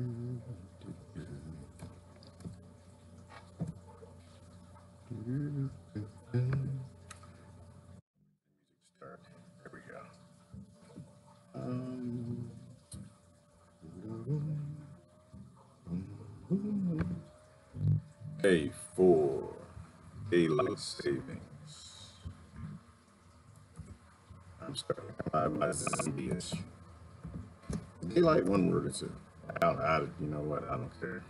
Start. There we go. Day 4, daylight savings. I'm starting to come out of my zombie-ish. Daylight, one word or two. You know what? I don't care.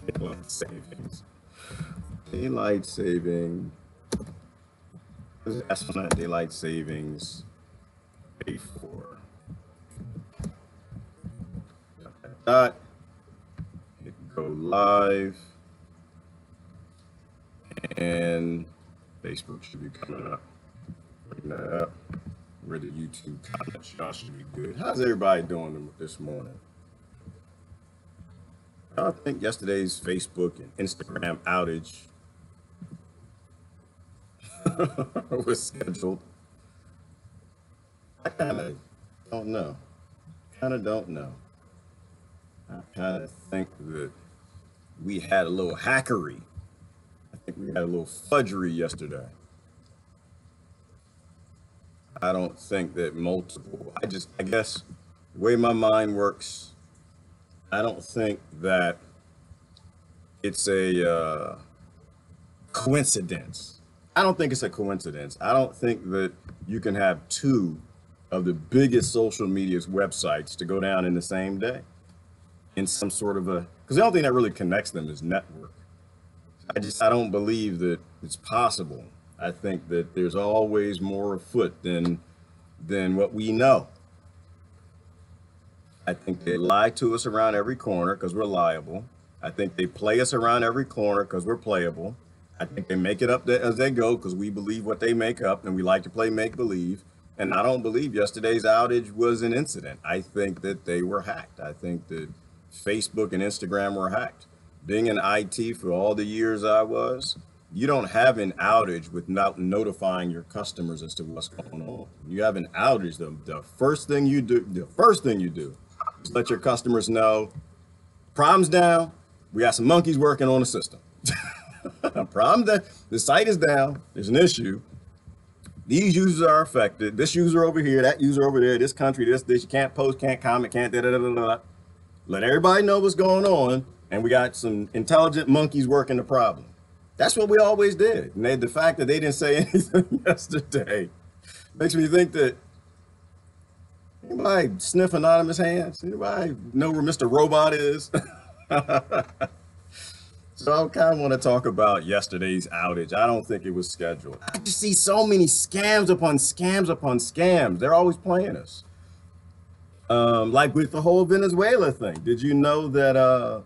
Daylight savings. Daylight saving. That's not daylight savings. Day 4. Dot. Hit go live. And Facebook should be coming up. Bring that up. Where the YouTube comments, y'all should be good. How's everybody doing this morning? I think yesterday's Facebook and Instagram outage was scheduled. I kind of don't know. I kind of think that we had a little hackery. I think we had a little fudgery yesterday. I don't think that multiple, I guess the way my mind works, I don't think that it's a coincidence. I don't think it's a coincidence. I don't think that you can have two of the biggest social media's websites to go down in the same day in some sort of because the only thing that really connects them is network. I don't believe that it's possible. I think that there's always more afoot than what we know. I think they lie to us around every corner because we're liable. I think they play us around every corner because we're playable. I think they make it up as they go because we believe what they make up and we like to play make-believe. And I don't believe yesterday's outage was an incident. I think that they were hacked. I think that Facebook and Instagram were hacked. Being in IT for all the years I was, you don't have an outage without notifying your customers as to what's going on. You have an outage, the first thing you do is let your customers know, problem's down, we got some monkeys working on the system. Problem that the site is down, there's an issue. These users are affected. This user over here, that user over there, this country, this, you can't post, can't comment, can't da da da da da. Let everybody know what's going on, and we got some intelligent monkeys working the problem. That's what we always did. And the fact that they didn't say anything yesterday makes me think that anybody sniff anonymous hands? Anybody know where Mr. Robot is? So I kind of want to talk about yesterday's outage. I don't think it was scheduled. I just see so many scams upon scams upon scams. They're always playing us. Like with the whole Venezuela thing. Did you know that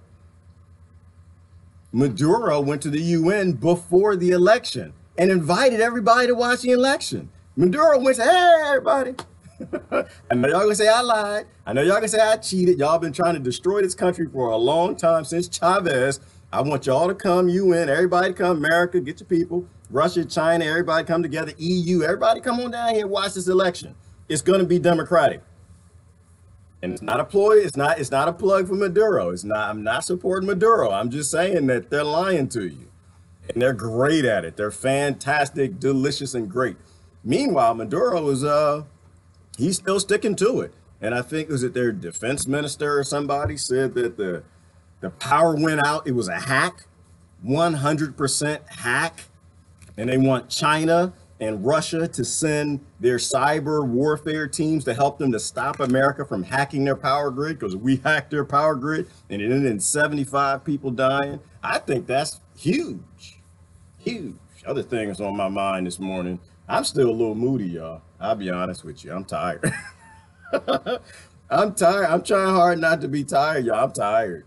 Maduro went to the UN before the election and invited everybody to watch the election? Maduro went to, hey, everybody. I know y'all gonna say I lied. I know y'all gonna say I cheated. Y'all been trying to destroy this country for a long time since Chavez. I want y'all to come, UN, everybody come, America, get your people, Russia, China, everybody come together, EU, everybody come on down here and watch this election. It's gonna be democratic. And it's not a ploy, it's not a plug for Maduro. I'm not supporting Maduro. I'm just saying that they're lying to you. And they're great at it. They're fantastic, delicious, and great. Meanwhile, Maduro is he's still sticking to it. And I think was it their defense minister or somebody said that the power went out. It was a hack, 100% hack. And they want China and Russia to send their cyber warfare teams to help them to stop America from hacking their power grid because we hacked their power grid and it ended in 75 people dying. I think that's huge, huge. Other things on my mind this morning. I'm still a little moody, y'all. I'll be honest with you. I'm tired. I'm tired. I'm trying hard not to be tired, y'all. I'm tired.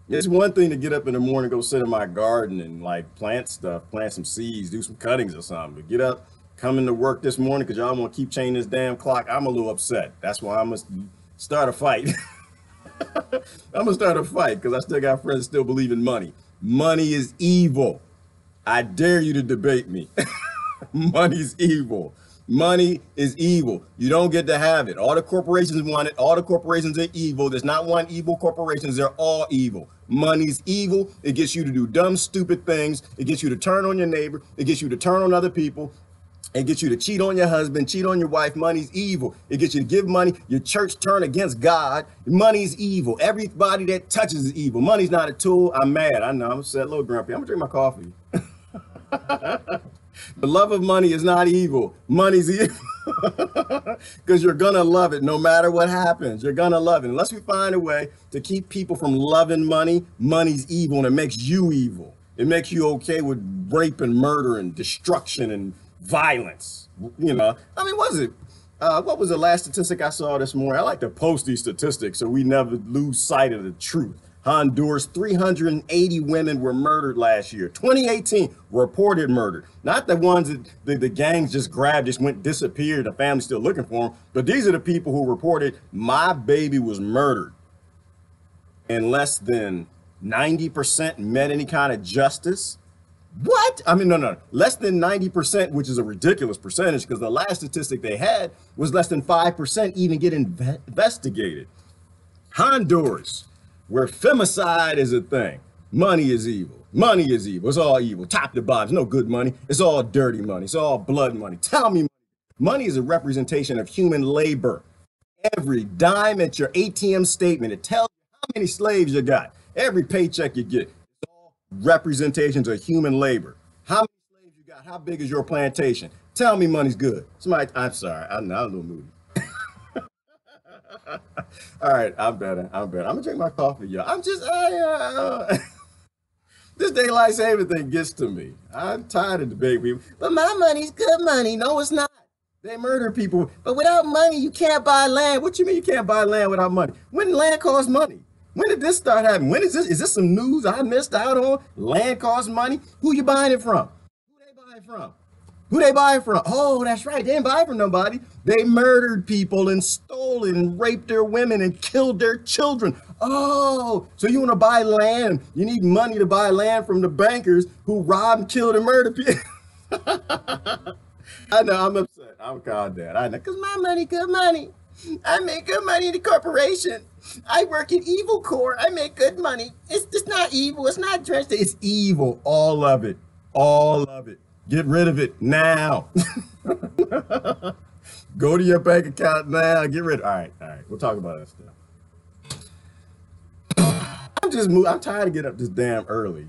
It's one thing to get up in the morning, go sit in my garden and like plant stuff, plant some seeds, do some cuttings or something. But get up, come into work this morning because y'all want to keep changing this damn clock. I'm a little upset. That's why I must start a fight. I'm going to start a fight because I still got friends that still believe in money. Money is evil. I dare you to debate me. Money's evil. Money is evil. You don't get to have it. All the corporations want it. All the corporations are evil. There's not one evil corporations. They're all evil. Money's evil. It gets you to do dumb, stupid things. It gets you to turn on your neighbor. It gets you to turn on other people. It gets you to cheat on your husband, cheat on your wife. Money's evil. It gets you to give money. Your church turn against God. Money's evil. Everybody that touches is evil. Money's not a tool. I'm mad. I know. I'm upset, a little grumpy. I'm going to drink my coffee. The love of money is not evil. Money's evil. Because you're going to love it no matter what happens. You're going to love it. Unless we find a way to keep people from loving money, money's evil and it makes you evil. It makes you okay with rape and murder and destruction and violence. You know, I mean, what was the last statistic I saw this morning? I like to post these statistics so we never lose sight of the truth. Honduras, 380 women were murdered last year. 2018, reported murdered. Not the ones that the gangs just grabbed, just went disappeared. The family's still looking for them. But these are the people who reported, my baby was murdered. And less than 90% met any kind of justice. What? I mean, no. Less than 90%, which is a ridiculous percentage because the last statistic they had was less than 5% even get investigated. Honduras, where femicide is a thing. Money is evil. Money is evil. It's all evil. Top to bottom. It's no good money. It's all dirty money. It's all blood money. Tell me, money is a representation of human labor. Every dime at your ATM statement, it tells you how many slaves you got. Every paycheck you get, it's all representations of human labor. How many slaves you got? How big is your plantation? Tell me money's good. Somebody, I'm sorry. I'm a little moody. All right, I'm better. I'm gonna drink my coffee, y'all. This daylight saving thing gets to me. I'm tired of debating people. But my money's good money. No, it's not. They murder people. But without money, you can't buy land. What you mean you can't buy land without money? When land costs money? When did this start happening? When is this? Is this some news I missed out on? Land costs money? Who you buying it from? Who they buying from? Who they buy it from? Oh, that's right. They didn't buy it from nobody. They murdered people and stole it and raped their women and killed their children. Oh, so you want to buy land? You need money to buy land from the bankers who robbed, killed, and murdered people. I know, I'm upset. I'm called that. I know, because my money, good money. I make good money in the corporation. I work in Evil Corp. I make good money. It's not evil. It's not drenched. It's evil. All of it. All of it. Get rid of it now. Go to your bank account now. Get rid of it. All right. We'll talk about that stuff. I'm tired of getting up this damn early.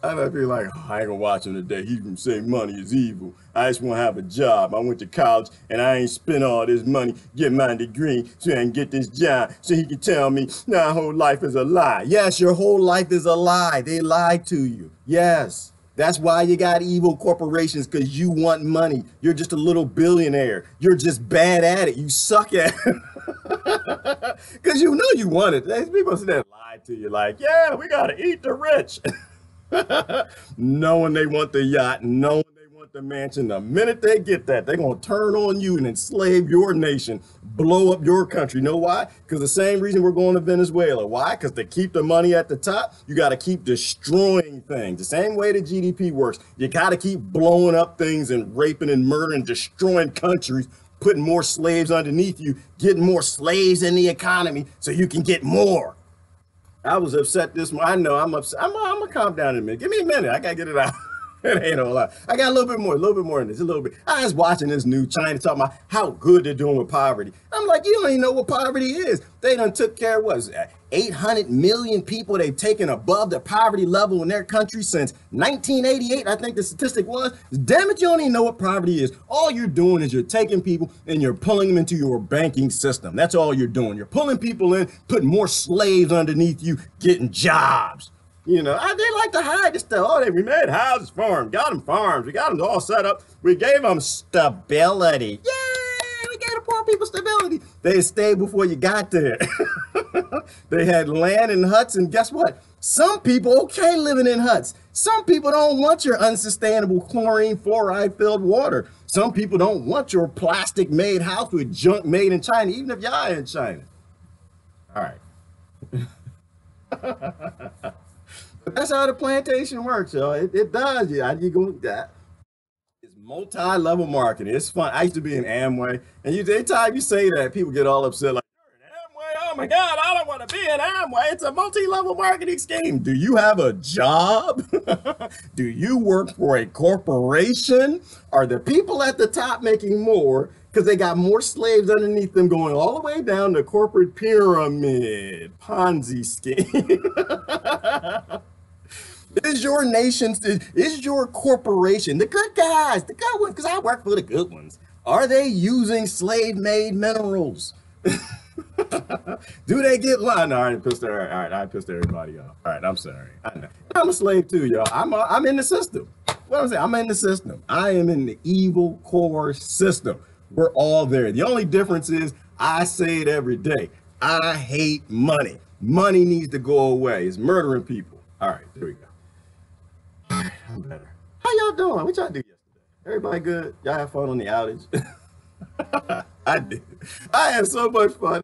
I know people like, oh, I ain't gonna watch him today. He's gonna say money is evil. I just wanna have a job. I went to college and I ain't spent all this money, get my degree so I can get this job so he can tell me, my whole life is a lie. Yes, your whole life is a lie. They lied to you. Yes. That's why you got evil corporations, because you want money. You're just a little billionaire. You're just bad at it. You suck at it. Because you know you want it. There's people that lie to you like, yeah, we gotta eat the rich. Knowing they want the yacht, knowing they want the mansion. The minute they get that, they're going to turn on you and enslave your nation, blow up your country. You know why? Because the same reason we're going to Venezuela. Why? Because to keep the money at the top, you got to keep destroying things. The same way the GDP works. You got to keep blowing up things and raping and murdering, destroying countries, putting more slaves underneath you, getting more slaves in the economy so you can get more. I was upset this morning. I know I'm upset. I'm gonna calm down in a minute. Give me a minute. I gotta get it out. It ain't a lot. I got a little bit more in this, a little bit. I was watching this new China talking about how good they're doing with poverty. I'm like, you don't even know what poverty is. They done took care of, what is that, 800 million people they've taken above the poverty level in their country since 1988, I think the statistic was. Damn it, you don't even know what poverty is. All you're doing is you're taking people and you're pulling them into your banking system. That's all you're doing. You're pulling people in, putting more slaves underneath you, getting jobs. You know, they like to hide this stuff. Oh, we made houses for them, got them farms, we got them all set up. We gave them stability. Yeah, we gave the poor people stability. They stayed before you got there. They had land and huts, and guess what? Some people okay living in huts. Some people don't want your unsustainable chlorine, fluoride-filled water. Some people don't want your plastic-made house with junk made in China, even if y'all in China. All right. But that's how the plantation works, y'all. It does. Yeah, you go that. Multi-level marketing. It's fun. I used to be in Amway, and anytime you say that, people get all upset. Like, you're in Amway? Oh my God, I don't want to be in Amway. It's a multi-level marketing scheme. Do you have a job? Do you work for a corporation? Are the people at the top making more because they got more slaves underneath them going all the way down the corporate pyramid, Ponzi scheme? Is your nation, is your corporation, the good guys, the good ones, because I work for the good ones, are they using slave-made minerals? Do they get line? All right, I pissed everybody off. All right, I'm sorry. I know. I'm a slave too, y'all. I'm in the system. What I'm saying, I'm in the system. I am in the evil core system. We're all there. The only difference is I say it every day. I hate money. Money needs to go away. It's murdering people. All right, there we go. I'm better. How y'all doing? What y'all do yesterday? Everybody good? Y'all have fun on the outage? I did. I had so much fun.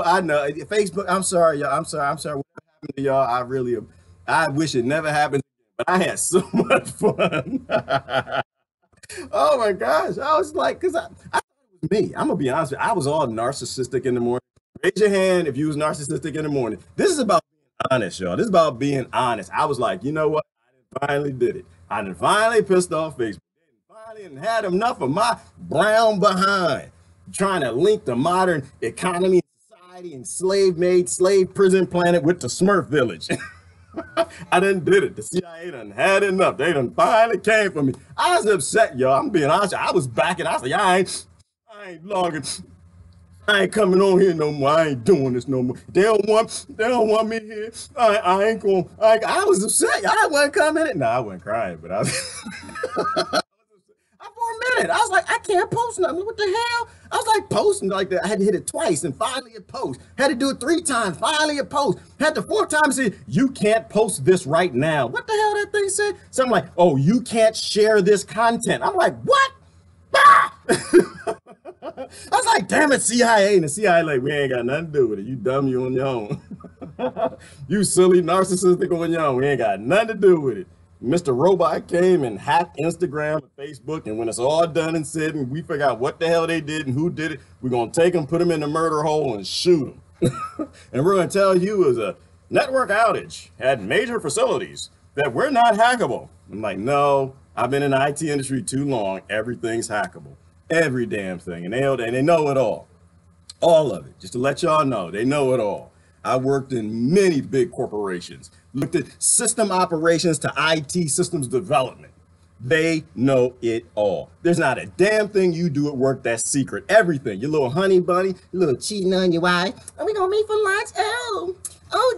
I know. Facebook, I'm sorry, y'all. I'm sorry. What happened to y'all? I wish it never happened, but I had so much fun. Oh my gosh. I was like, because I thought it was me. I'm going to be honest with you. I was all narcissistic in the morning. Raise your hand if you was narcissistic in the morning. This is about being honest, y'all. This is about being honest. I was like, you know what? Finally did it. I done finally pissed off Facebook. Finally had enough of my brown behind trying to link the modern economy and society and slave prison planet with the Smurf village. I done did it. The CIA done had enough. They done finally came for me. I was upset, y'all. I'm being honest. I was backing. I was like, I ain't logging. I ain't coming on here no more. I ain't doing this no more. They don't want me here. I ain't going. I was upset. I wasn't coming in. No, I wasn't crying, but I was. For a minute, I was like, I can't post nothing. What the hell? I was like posting like that. I had to hit it twice, and finally it post. Had to do it 3 times. Finally it post. Had the 4th time say, you can't post this right now. What the hell that thing said? Something like, oh, you can't share this content. I'm like, what? Ah! I was like, damn it, CIA. And the CIA like, we ain't got nothing to do with it. You dumb, you on your own. You silly narcissistic on your own. We ain't got nothing to do with it. Mr. Robot came and hacked Instagram and Facebook, and when it's all done and said, and we figure out what the hell they did and who did it, we're going to take them, put them in the murder hole, and shoot them. And we're going to tell you it was a network outage at major facilities that we're not hackable. I'm like, no, I've been in the IT industry too long. Everything's hackable. Every damn thing. And they know it all. All of it. Just to let y'all know, they know it all. I worked in many big corporations, looked at system operations to IT systems development. They know it all. There's not a damn thing you do at work that's secret. Everything. Your little honey bunny, your little cheating on your wife. Are we gonna meet for lunch? Oh,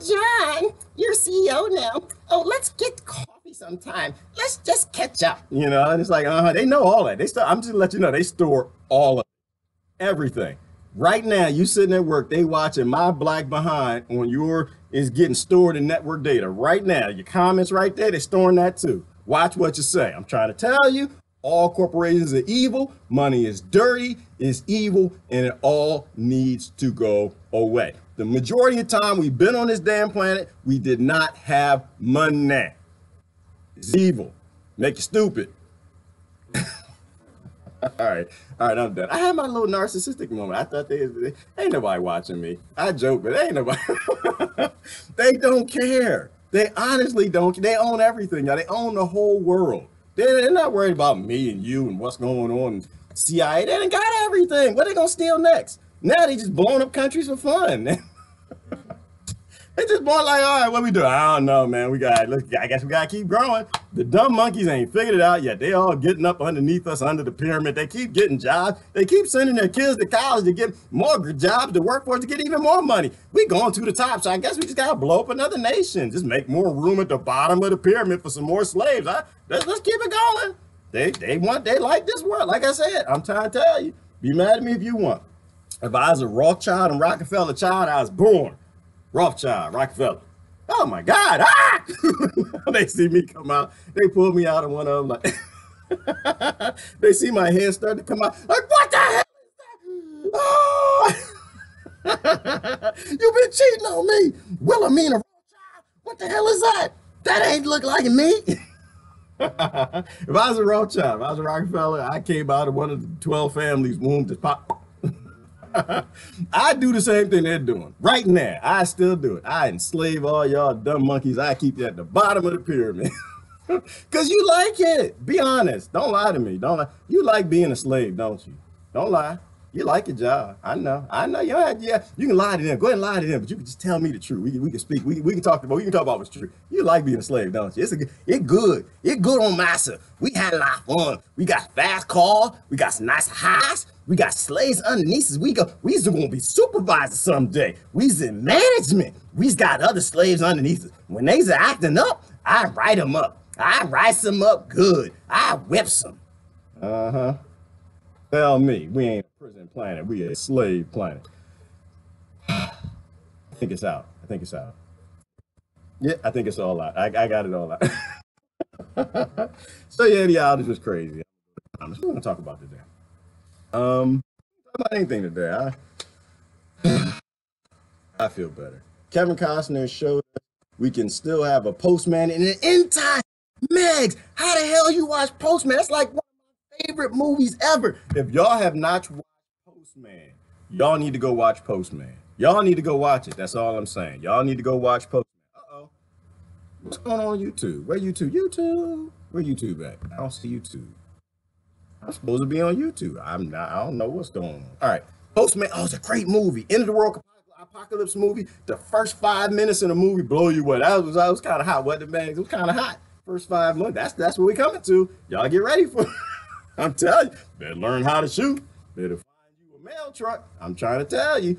John, you're CEO now. Oh, let's get coffee sometime. Let's just catch up. You know, and it's like, they know all that. I'm just gonna let you know, they store all of it. Everything. Right now, you sitting at work, they watching my black behind on your is getting stored in network data. Right now, your comments right there, they're storing that too. Watch what you say. I'm trying to tell you, all corporations are evil, money is dirty, it's evil, and it all needs to go away. The majority of the time we've been on this damn planet, we did not have money. It's evil. Make you stupid. All right, I'm done. I had my little narcissistic moment. I thought they ain't nobody watching me. I joke, but ain't nobody. They don't care. They honestly don't. They own everything. They own the whole world. They're not worried about me and you and what's going on. CIA, they done got everything. What are they gonna steal next? Now they just blowing up countries for fun. They just born like, all right, what we do? I don't know, man. I guess we gotta keep growing. The dumb monkeys ain't figured it out yet. They all getting up underneath us under the pyramid. They keep getting jobs. They keep sending their kids to college to get more jobs, to work for, to get even more money. We going to the top, so I guess we just gotta blow up another nation. Just make more room at the bottom of the pyramid for some more slaves. Let's keep it going. They like this world. Like I said, I'm trying to tell you. Be mad at me if you want. If I was a Rothschild and Rockefeller child, I was born. Rothschild, Rockefeller. Oh my God! Ah! They see me come out. They pull me out of one of them. Like they see my head start to come out. Like, what the hell is that? Oh! You've been cheating on me, Wilhelmina Rothschild. What the hell is that? That ain't look like me. If I was a Rothschild, if I was a Rockefeller, I came out of one of the 12 families' womb to pop. I do the same thing they're doing right now. I still do it. I enslave all y'all dumb monkeys. I keep you at the bottom of the pyramid. Because you like it. Be honest. Don't lie to me. Don't lie. You like being a slave, don't you? Don't lie. You like your job. I know. I know. You have, yeah. You can lie to them. Go ahead and lie to them, but you can just tell me the truth. We can speak. We can talk about. We can talk about what's true. You like being a slave, don't you? It's good. It's good on massa. We had a lot of fun. We got fast cars. We got some nice highs. We got slaves underneath us. We's gonna be supervisors someday. We's in management. We's got other slaves underneath us. When they's acting up, I write them up. I rise them up good. I whips them. Uh-huh. Tell me, we ain't a prison planet. We a slave planet. I think it's out. I think it's out. Yeah, I think it's all out. I got it all out. So yeah, the outage was crazy. What we're gonna talk about today. Talk about anything today. I feel better. Kevin Costner showed us we can still have a postman in an entire Megs. How the hell you watch Postman? That's like one of my favorite movies ever. If y'all have not watched Postman, y'all need to go watch Postman. Y'all need to go watch it. That's all I'm saying. Y'all need to go watch Postman. Uh-oh. What's going on YouTube? Where YouTube? YouTube? Where YouTube at? I don't see YouTube. I'm supposed to be on YouTube. I'm not. I don't know what's going on. All right. Postman. Oh, it's a great movie. End of the world apocalypse movie. The first 5 minutes in the movie blow you away. That was kind of hot. What the man? It was kind of hot. First 5 months. That's what we coming to. Y'all get ready for it. I'm telling you. Better learn how to shoot. Better find you a mail truck. I'm trying to tell you.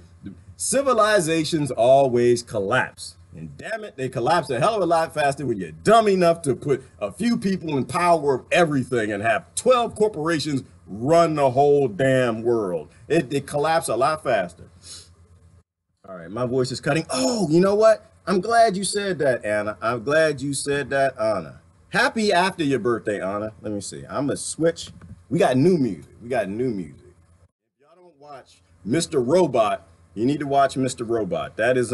Civilizations always collapse. And damn it, they collapse a hell of a lot faster when you're dumb enough to put a few people in power of everything and have 12 corporations run the whole damn world. It collapses a lot faster. All right, my voice is cutting. Oh, you know what? I'm glad you said that, Anna. I'm glad you said that, Anna. Happy after your birthday, Anna. Let me see. I'm going to switch. We got new music. We got new music. If y'all don't watch Mr. Robot, you need to watch Mr. Robot. That is,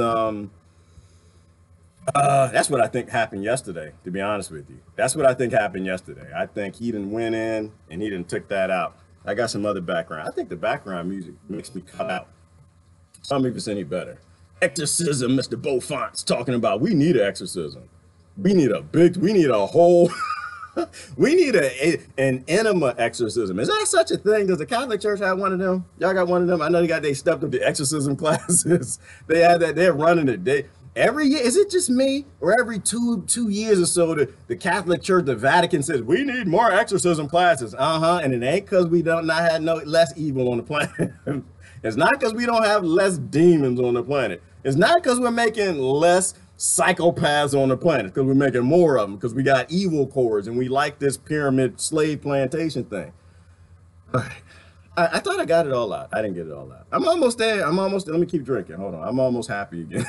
that's what I think happened yesterday, to be honest with you. That's what I think happened yesterday. I think he didn't went in and he didn't took that out. I got some other background. I think the background music makes me cut out. Tell me if it's any better. Exorcism, Mr. Beaufont's talking about we need an exorcism. We need a whole, we need an enema exorcism. Is that such a thing? Does the Catholic Church have one of them? Y'all got one of them? I know they stepped up the exorcism classes. They had that, they're running it. Every year, is it just me? Or every two years or so, the Catholic Church, the Vatican says, we need more exorcism classes. And it ain't because we don't not have no less evil on the planet. It's not because we don't have less demons on the planet. It's not because we're making less psychopaths on the planet, because we're making more of them, because we got evil cores and we like this pyramid slave plantation thing. All right. I thought I got it all out. I didn't get it all out. I'm almost there. Let me keep drinking. Hold on. I'm almost happy again.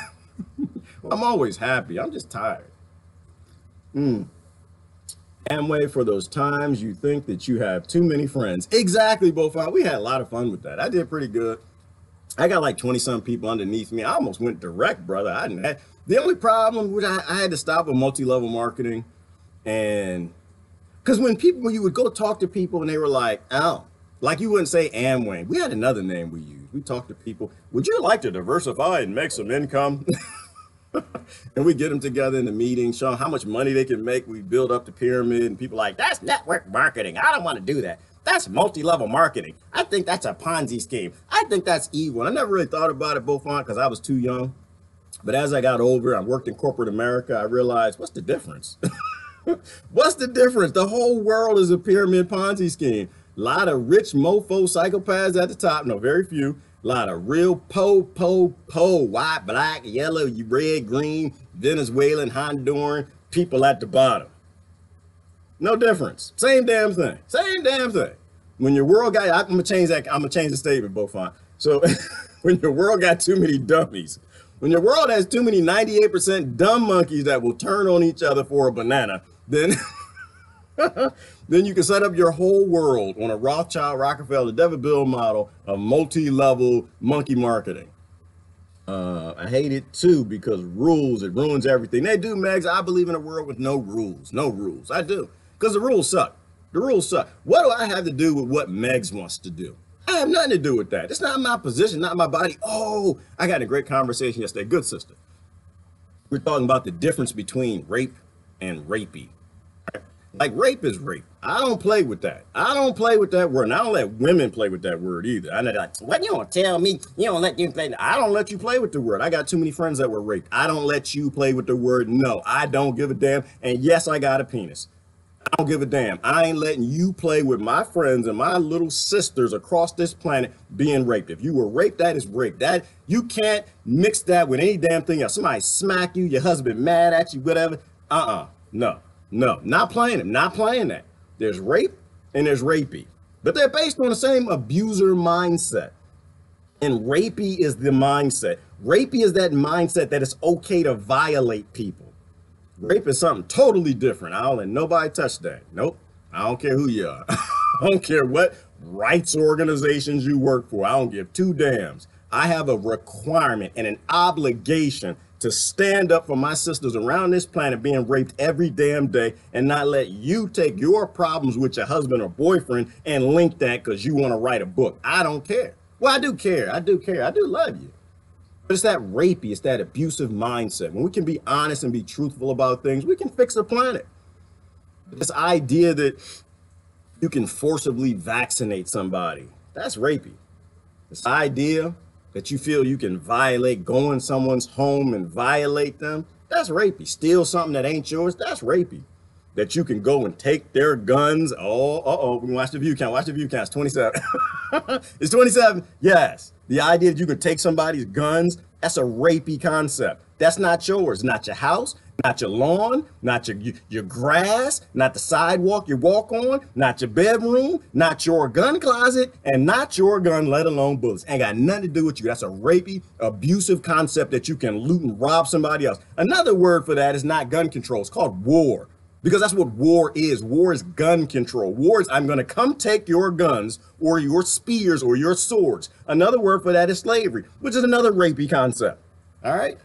Well, I'm always happy. I'm just tired. Amway, for those times you think that you have too many friends. Exactly, Beaufort. We had a lot of fun with that. I did pretty good. I got like 20-some people underneath me. I almost went direct, brother. The only problem was I had to stop with multi-level marketing. And because when you would go talk to people and they were like, oh, like you wouldn't say Amway. We had another name we used. We talked to people. Would you like to diversify and make some income? And we get them together in the meeting, show them how much money they can make. We build up the pyramid and people are like, that's network marketing. I don't want to do that. That's multi-level marketing. I think that's a Ponzi scheme. I think that's evil. And I never really thought about it, Beaufort, because I was too young. But as I got older, I worked in corporate America. I realized, what's the difference? What's the difference? The whole world is a pyramid Ponzi scheme. A lot of rich mofo psychopaths at the top. No, very few. A lot of real white, black, yellow, red, green, Venezuelan, Honduran people at the bottom. No difference. Same damn thing. Same damn thing. When your world got, I'm gonna change the statement, Beaufort. So when your world got too many dummies, when your world has too many 98% dumb monkeys that will turn on each other for a banana, then then you can set up your whole world on a Rothschild, Rockefeller, David Bill model of multi-level monkey marketing. I hate it too because rules, it ruins everything. They do, Megs. I believe in a world with no rules. No rules. I do. because the rules suck. The rules suck. What do I have to do with what Megs wants to do? I have nothing to do with that. It's not my position, not my body. Oh, I got a great conversation yesterday. Good sister. We're talking about the difference between rape and rapey. Like rape is rape. I don't play with that. I don't play with that word. And I don't let women play with that word either. I'm not like, what, you don't tell me? You don't let you play. I don't let you play with the word. I got too many friends that were raped. I don't let you play with the word. No, I don't give a damn. And yes, I got a penis. I don't give a damn. I ain't letting you play with my friends and my little sisters across this planet being raped. If you were raped, that is rape. That you can't mix that with any damn thing else. Somebody smack you, your husband mad at you, whatever. No, not playing it. Not playing that. There's rape and there's rapey, but they're based on the same abuser mindset. And rapey is the mindset. Rapey is that mindset that it's okay to violate people. Rape is something totally different. I don't let nobody touch that. Nope. I don't care who you are. I don't care what rights organizations you work for. I don't give two damns. I have a requirement and an obligation to stand up for my sisters around this planet being raped every damn day and not let you take your problems with your husband or boyfriend and link that because you want to write a book. I don't care. Well, I do care. I do care. I do love you. But it's that rapey, it's that abusive mindset. When we can be honest and be truthful about things, we can fix the planet. This idea that you can forcibly vaccinate somebody, that's rapey. This idea that you feel you can go in someone's home and violate them, that's rapey. Steal something that ain't yours, that's rapey. That you can go and take their guns. We can watch the view count. Watch the view count. It's 27. It's 27. Yes. The idea that you can take somebody's guns, that's a rapey concept. That's not yours. Not your house, not your lawn, not your grass, not the sidewalk you walk on, not your bedroom, not your gun closet, and not your gun, let alone bullets. Ain't got nothing to do with you. That's a rapey, abusive concept that you can loot and rob somebody else. Another word for that is not gun control. It's called war. Because that's what war is. War is gun control. War is, I'm going to come take your guns or your spears or your swords. Another word for that is slavery, which is another rapey concept. All right?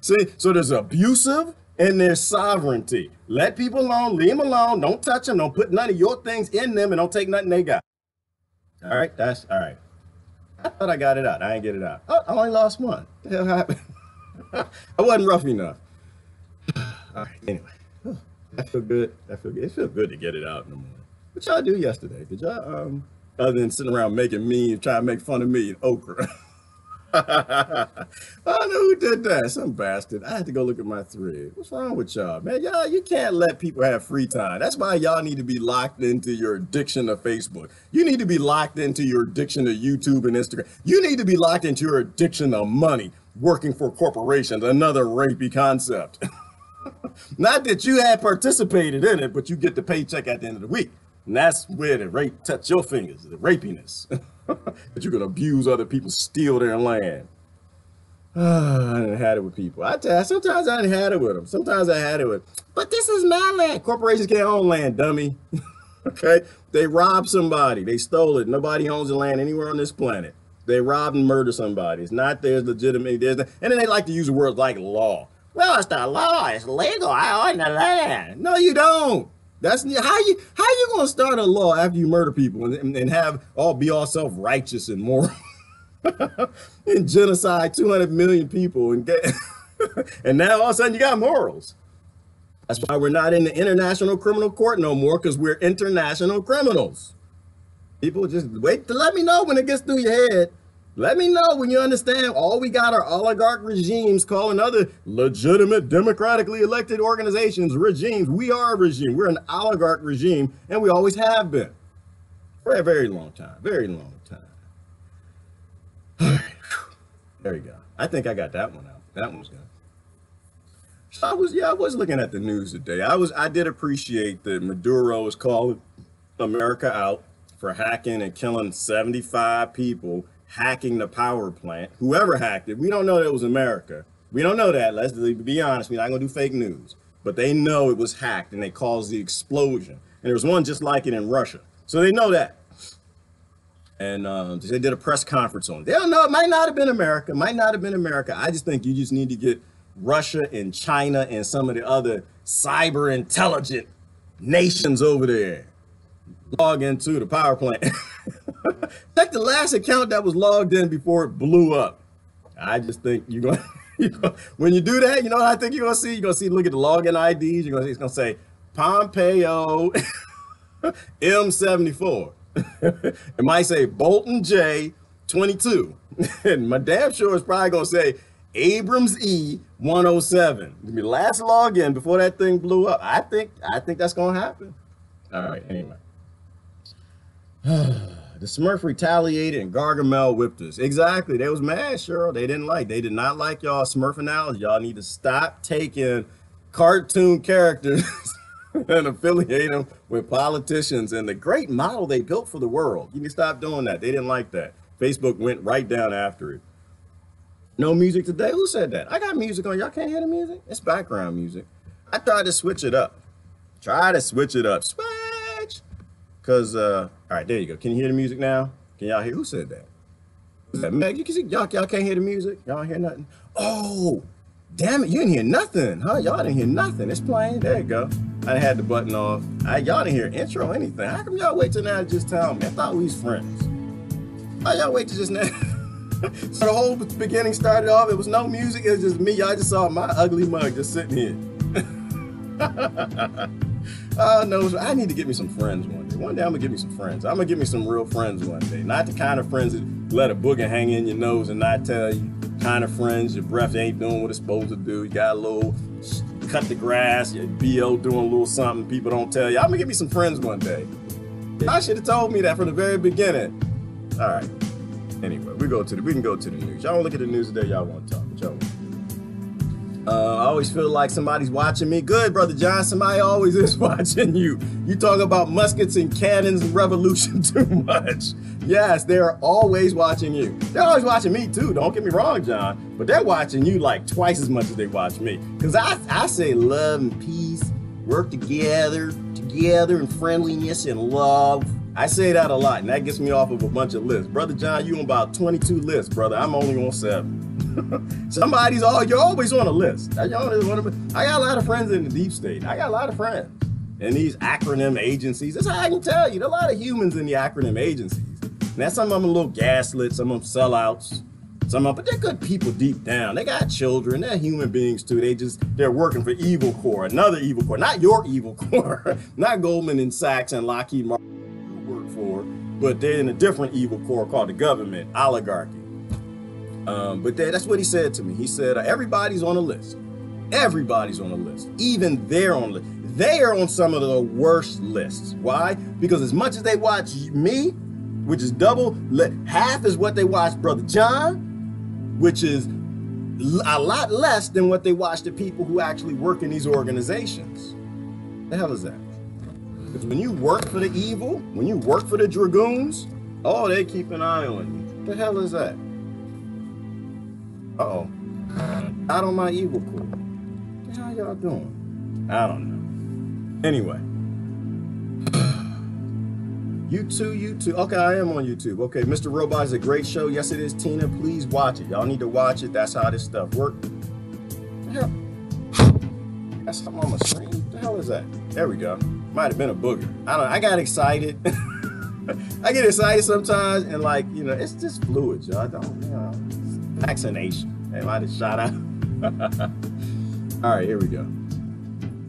See, so there's abusive and there's sovereignty. Let people alone, leave them alone. Don't touch them. Don't put none of your things in them and don't take nothing they got. All right? That's all right. I thought I got it out. I ain't get it out. Oh, I only lost one. What the hell happened? I wasn't rough enough. All right, anyway. I feel good. I feel good. It feels good to get it out in the morning. What y'all do yesterday? Did y'all, other than sitting around making memes, trying to make fun of me and okra? I don't know who did that. Some bastard. I had to go look at my thread. What's wrong with y'all, man? Y'all, you can't let people have free time. That's why y'all need to be locked into your addiction to Facebook. You need to be locked into your addiction to YouTube and Instagram. You need to be locked into your addiction to money, working for corporations. Another rapey concept. Not that you had participated in it, but you get the paycheck at the end of the week. And that's where the rape touch your fingers, the rapiness. That you can abuse other people, steal their land. I didn't have it with people. I tell you, sometimes I didn't have it with them. Sometimes I had it with, but this is my land. Corporations can't own land, dummy. Okay? They robbed somebody. They stole it. Nobody owns the land anywhere on this planet. They robbed and murdered somebody. It's not theirs legitimately. And then they like to use words like law. Well, it's the law. It's legal. I own the land. No, you don't. That's how you gonna start a law after you murder people and have be all self-righteous and moral and genocide 200 million people and get and now all of a sudden you got morals. That's why we're not in the International Criminal Court no more, because we're international criminals. People just wait to let me know when it gets through your head. Let me know when you understand all we got are oligarch regimes calling other legitimate, democratically elected organizations regimes. We are a regime. We're an oligarch regime, and we always have been for a very long time. Very long time. All right. There you go. I think I got that one out. That one's good. So I was looking at the news today. I did appreciate that Maduro was calling America out for hacking and killing 75 people. Hacking the power plant. Whoever hacked it, we don't know that it was America. We don't know that. Let's be honest. We're not going to do fake news. But they know it was hacked and they caused the explosion. And there was one just like it in Russia. So they know that. And they did a press conference on it. They don't know. It might not have been America. Might not have been America. I just think you just need to get Russia and China and some of the other cyber intelligent nations over there. Log into the power plant. Check the last account that was logged in before it blew up. I just think you're going when you do that, you know what I think you're going to see? You're going to see, look at the login IDs. You're going to see, it's going to say Pompeo M74. It might say Bolton J 22. And my damn sure it's probably going to say Abrams E 107. It'll be the last login before that thing blew up. I think that's going to happen. All right, anyway. The Smurf retaliated and Gargamel whipped us. Exactly. They was mad, Cheryl. They did not like y'all Smurf analogy. Y'all need to stop taking cartoon characters and affiliate them with politicians and the great model they built for the world. You need to stop doing that. They didn't like that. Facebook went right down after it. No music today? Who said that? I got music on. Y'all can't hear the music? It's background music. I tried to switch it up. Switch. Because, all right, there you go. Can you hear the music now? Can y'all hear? Who said that? Was that Meg? You can see, y'all can't hear the music? Y'all hear nothing? Oh, damn it. You didn't hear nothing, huh? Y'all didn't hear nothing. It's playing. There you go. I had the button off. Y'all didn't hear intro or anything. How come y'all wait till now to just tell me? I thought we was friends. Why y'all wait till just now? So the whole beginning started off, it was no music. It was just me. Y'all just saw my ugly mug just sitting here. Oh, no, I need to get me some friends one day. One day I'm gonna get me some friends. I'm gonna get me some real friends one day. Not the kind of friends that let a booger hang in your nose and not tell you. Kind of friends, your breath ain't doing what it's supposed to do. You got a little cut the grass, your BO doing a little something people don't tell you. I'm gonna get me some friends one day. I should have told me that from the very beginning. All right. Anyway, we can go to the news. Y'all want to look at the news today? Y'all want to talk? Y'all want. I always feel like somebody's watching me. Good, Brother John. Somebody always is watching you. You talk about muskets and cannons and revolution too much. Yes, they're always watching you. They're always watching me too. Don't get me wrong, John. But they're watching you like twice as much as they watch me. Because I say love and peace, work together in friendliness and love. I say that a lot, and that gets me off of a bunch of lists. Brother John, you on about 22 lists, brother. I'm only on 7. You're always on a list. I got a lot of friends in the deep state. I got a lot of friends in these acronym agencies. That's how I can tell you. There are a lot of humans in the acronym agencies. Now, some of them are a little gaslit, some of them sellouts, but they're good people deep down. They got children. They're human beings too. They're working for Evil Corps, another Evil Corps, not your Evil Corps, not Goldman and Sachs and Lockheed Martin you work for, but they're in a different Evil Corps called the government, oligarchy. But that's what he said to me. He said, everybody's on a list. Everybody's on a list. Even they're on a list. They are on some of the worst lists. Why? Because as much as they watch me, which is double, half is what they watch Brother John, which is a lot less than what they watch the people who actually work in these organizations. The hell is that? Because when you work for the evil, when you work for the dragoons, oh, they keep an eye on you. What the hell is that? Uh-oh. Out on my Evil Corps. What the hell y'all doing? I don't know. Anyway. YouTube. Okay, I am on YouTube. Okay, Mr. Robot is a great show. Yes, it is, Tina. Please watch it. Y'all need to watch it. That's how this stuff works. Yeah. That's something on my screen. What the hell is that? There we go. Might have been a booger. I got excited. I get excited sometimes, and it's just fluid, y'all. Vaccination. They might have shot out. All right, here we go.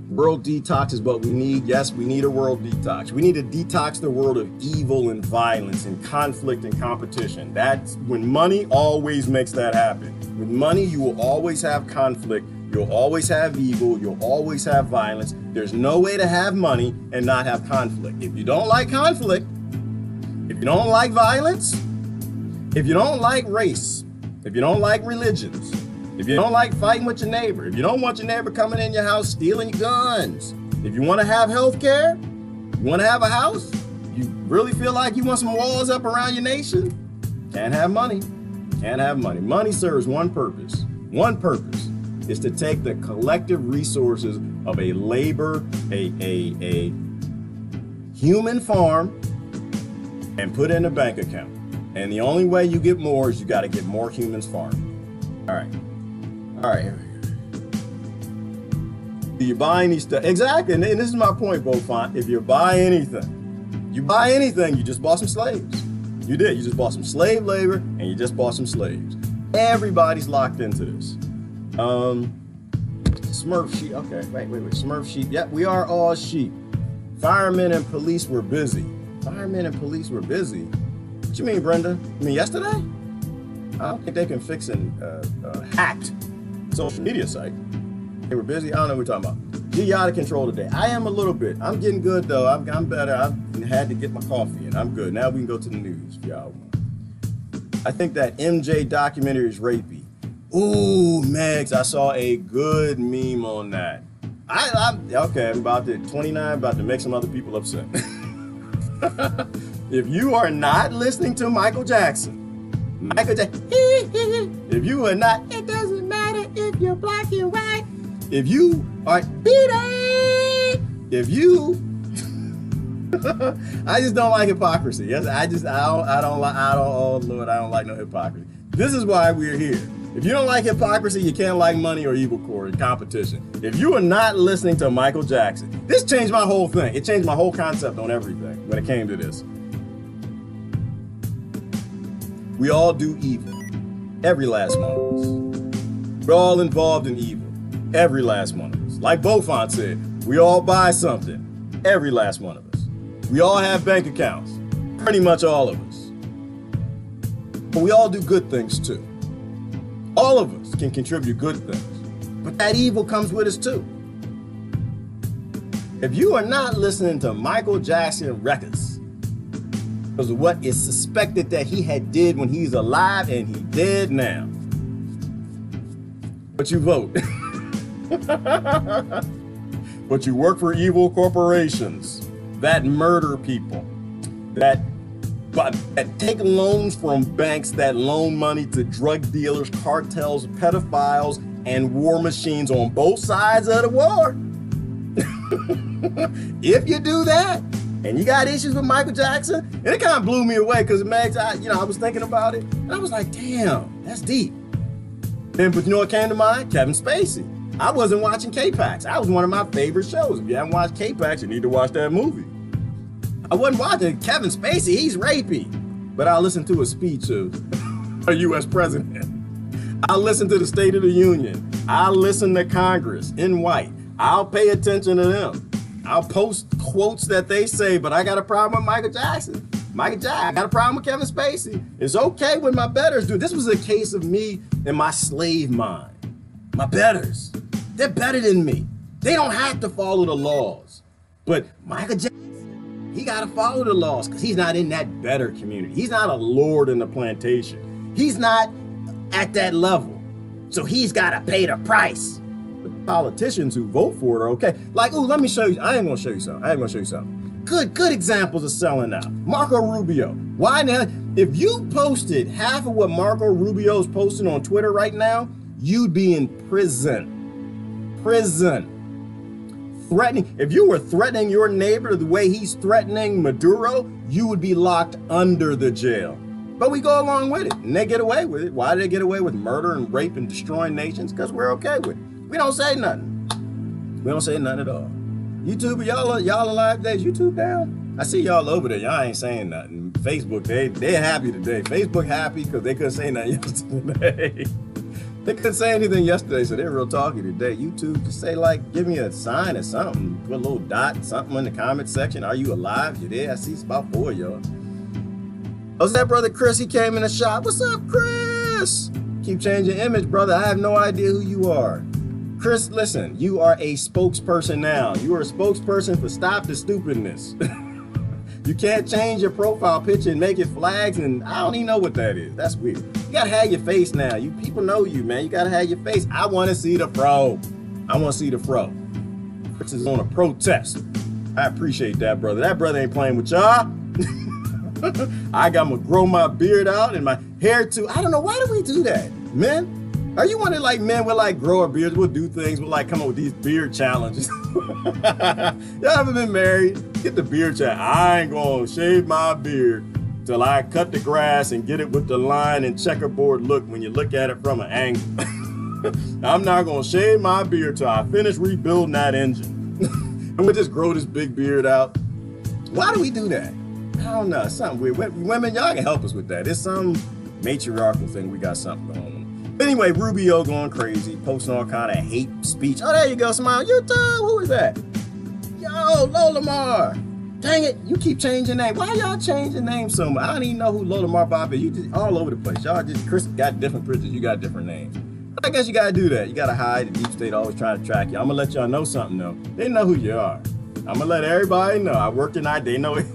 World detox is what we need. Yes, we need a world detox. We need to detox the world of evil and violence and conflict and competition. That's when money always makes that happen. With money, you will always have conflict. You'll always have evil. You'll always have violence. There's no way to have money and not have conflict. If you don't like conflict, if you don't like violence, if you don't like race, if you don't like religions, if you don't like fighting with your neighbor, if you don't want your neighbor coming in your house stealing your guns, if you want to have health care, you want to have a house, you really feel like you want some walls up around your nation, can't have money. Can't have money. Money serves one purpose. One purpose is to take the collective resources of a human farm and put it in a bank account. And the only way you get more is you got to get more humans farming. All right. Here we go. You buy any stuff. Exactly. And this is my point, Beaufont. If you buy anything, you just bought some slaves. You did. You just bought some slave labor and you just bought some slaves. Everybody's locked into this. Smurf sheep. Okay, wait. Smurf sheep. Yep, we are all sheep. Firemen and police were busy. Firemen and police were busy. What you mean, Brenda? You mean yesterday? I don't think they can fix an hacked social media site. They were busy. I don't know what we're talking about. Gee, out of control today. I am a little bit. I'm getting good though. I'm better. I had to get my coffee and I'm good. Now we can go to the news if y'all want. I think that MJ documentary is rapey. Ooh, Megs, I saw a good meme on that. Okay, I'm about to 29, about to make some other people upset. If you are not listening to Michael Jackson, if you are not, it doesn't matter if you're black and white. If you are if you I just don't like hypocrisy. Yes, I don't like, oh Lord, I don't like no hypocrisy. This is why we're here. If you don't like hypocrisy, you can't like money or evil core and competition. If you are not listening to Michael Jackson, this changed my whole thing. It changed my whole concept on everything when it came to this. We all do evil. Every last one of us. We're all involved in evil. Every last one of us. Like Beaufont said, we all buy something. Every last one of us. We all have bank accounts. Pretty much all of us. But we all do good things too. All of us can contribute good things, but that evil comes with us too. If you are not listening to Michael Jackson records because of what is suspected that he had did when he's alive and he dead now, but you vote. But you work for evil corporations that murder people, that take loans from banks that loan money to drug dealers, cartels, pedophiles, and war machines on both sides of the war. If you do that, and you got issues with Michael Jackson, and it kind of blew me away because Megs, I was thinking about it, and I was like, damn, that's deep. But you know what came to mind? Kevin Spacey. I wasn't watching K-Pax. That was one of my favorite shows. If you haven't watched K-Pax, you need to watch that movie. I wasn't watching Kevin Spacey, he's rapey. But I'll listen to a speech of a U.S. president. I'll listen to the State of the Union. I'll listen to Congress in white. I'll pay attention to them. I'll post quotes that they say, but I got a problem with Michael Jackson. I got a problem with Kevin Spacey. It's okay when my betters do. This was a case of me and my slave mind. My betters, they're better than me. They don't have to follow the laws. But Michael Jackson, he got to follow the laws because he's not in that better community. He's not a lord in the plantation. He's not at that level. So he's got to pay the price. The politicians who vote for it are okay. Like, ooh, let me show you. I ain't going to show you something. Good examples of selling out. Marco Rubio. Why now? If you posted half of what Marco Rubio's posting on Twitter right now, you'd be in prison. Threatening. If you were threatening your neighbor the way he's threatening Maduro, you would be locked under the jail. But we go along with it, and they get away with it. Why do they get away with murder and rape and destroying nations? Because we're okay with it. We don't say nothing. We don't say nothing at all. YouTube, y'all alive today? Is YouTube down? I see y'all over there. Y'all ain't saying nothing. Facebook, they're happy today. Facebook happy because they couldn't say nothing yesterday. They couldn't say anything yesterday, so they're real talky today. YouTube, just say like, give me a sign or something. Put a little dot, something in the comment section. Are you alive? You there? I see it's about 4 of y'all. Oh, is that brother Chris? He came in the shop. What's up, Chris? Keep changing image, brother. I have no idea who you are. Chris, listen, you are a spokesperson now. You are a spokesperson for Stop the Stupidness. You can't change your profile picture and make it flags, and I don't even know what that is. That's weird. You gotta have your face now. You people know you, man. You gotta have your face. I want to see the fro. I want to see the fro. Chris is on a protest. I appreciate that, brother. That brother ain't playing with y'all. I got to grow my beard out and my hair too. I don't know. Why do we do that, men? Are you one of like men will like grow our beards? We'll do things. We'll like come up with these beard challenges. Y'all ever been married? Get the beard challenge. I ain't gonna shave my beard till I cut the grass and get it with the line and checkerboard look when you look at it from an angle. I'm not gonna shave my beard till I finish rebuilding that engine. And we'll just grow this big beard out. Why do we do that? I don't know, it's something weird. Women, y'all can help us with that. It's some matriarchal thing, we got something going on. But anyway, Rubio going crazy, posting all kind of hate speech. Oh, there you go, Smile. YouTube, who is that? Yo, Lolamar. Dang it, you keep changing names. Why y'all changing names so much? I don't even know who Lolamar Bob is. You just all over the place. Y'all just, Chris got different pictures, you got different names. I guess you gotta do that. You gotta hide. The deep state always trying to track you. I'm gonna let y'all know something though. They know who you are. I'm gonna let everybody know. I work tonight, they know it.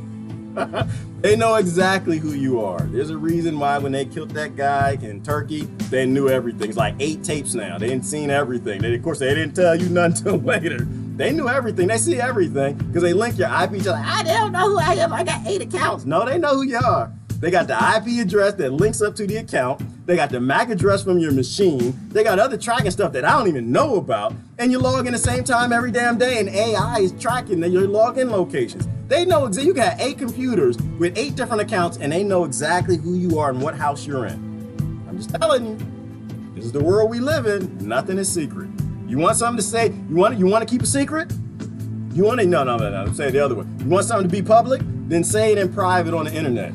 They know exactly who you are. There's a reason why when they killed that guy in Turkey, they knew everything. It's like 8 tapes now. They didn't seen everything. Of course, they didn't tell you nothing until later. They knew everything. They see everything because they link your IP to like, I don't know who I am. I got 8 accounts. No, they know who you are. They got the IP address that links up to the account. They got the MAC address from your machine. They got other tracking stuff that I don't even know about. And you log in the same time every damn day and AI is tracking your login locations. They know exactly, you got 8 computers with 8 different accounts and they know exactly who you are and what house you're in. I'm just telling you, this is the world we live in. Nothing is secret. You want something to say, you want to keep a secret? You want to, no, say it the other way. You want something to be public? Then say it in private on the internet.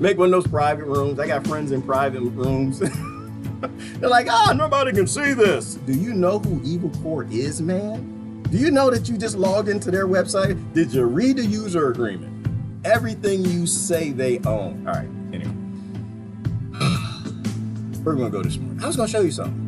Make one of those private rooms. I got friends in private rooms. They're like, nobody can see this. Do you know who Evil Core is, man? Do you know that you just logged into their website? Did you read the user agreement? Everything you say they own. All right, anyway. We're gonna go this morning. I was gonna show you something.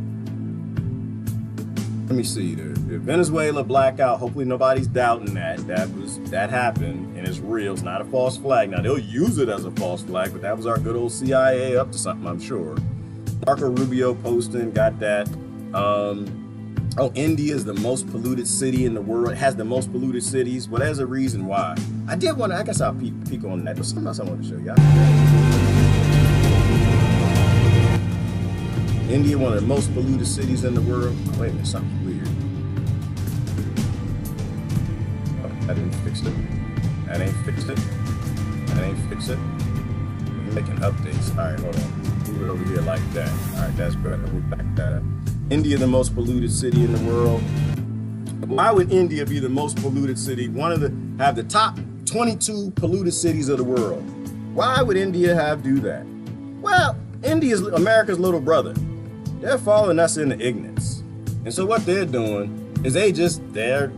Let me see, the Venezuela blackout, hopefully nobody's doubting that. That happened and it's real, it's not a false flag. Now they'll use it as a false flag, but that was our good old CIA up to something, I'm sure. Marco Rubio posting, got that. India is the most polluted city in the world. It has the most polluted cities. Well, there's a reason why. I guess I'll peek on that. There's something else I want to show you. India, one of the most polluted cities in the world. Oh, wait a minute, something's weird. Oh, I didn't fix it. That ain't fixed it. That ain't fixed it. We're making updates. All right, hold on. Move it over here like that. All right, that's better. We'll back that up. India, the most polluted city in the world. Why would India be the most polluted city? Have the top 22 polluted cities of the world. Why would India do that? Well, India is America's little brother. They're following us into ignorance. And so what they're doing is they're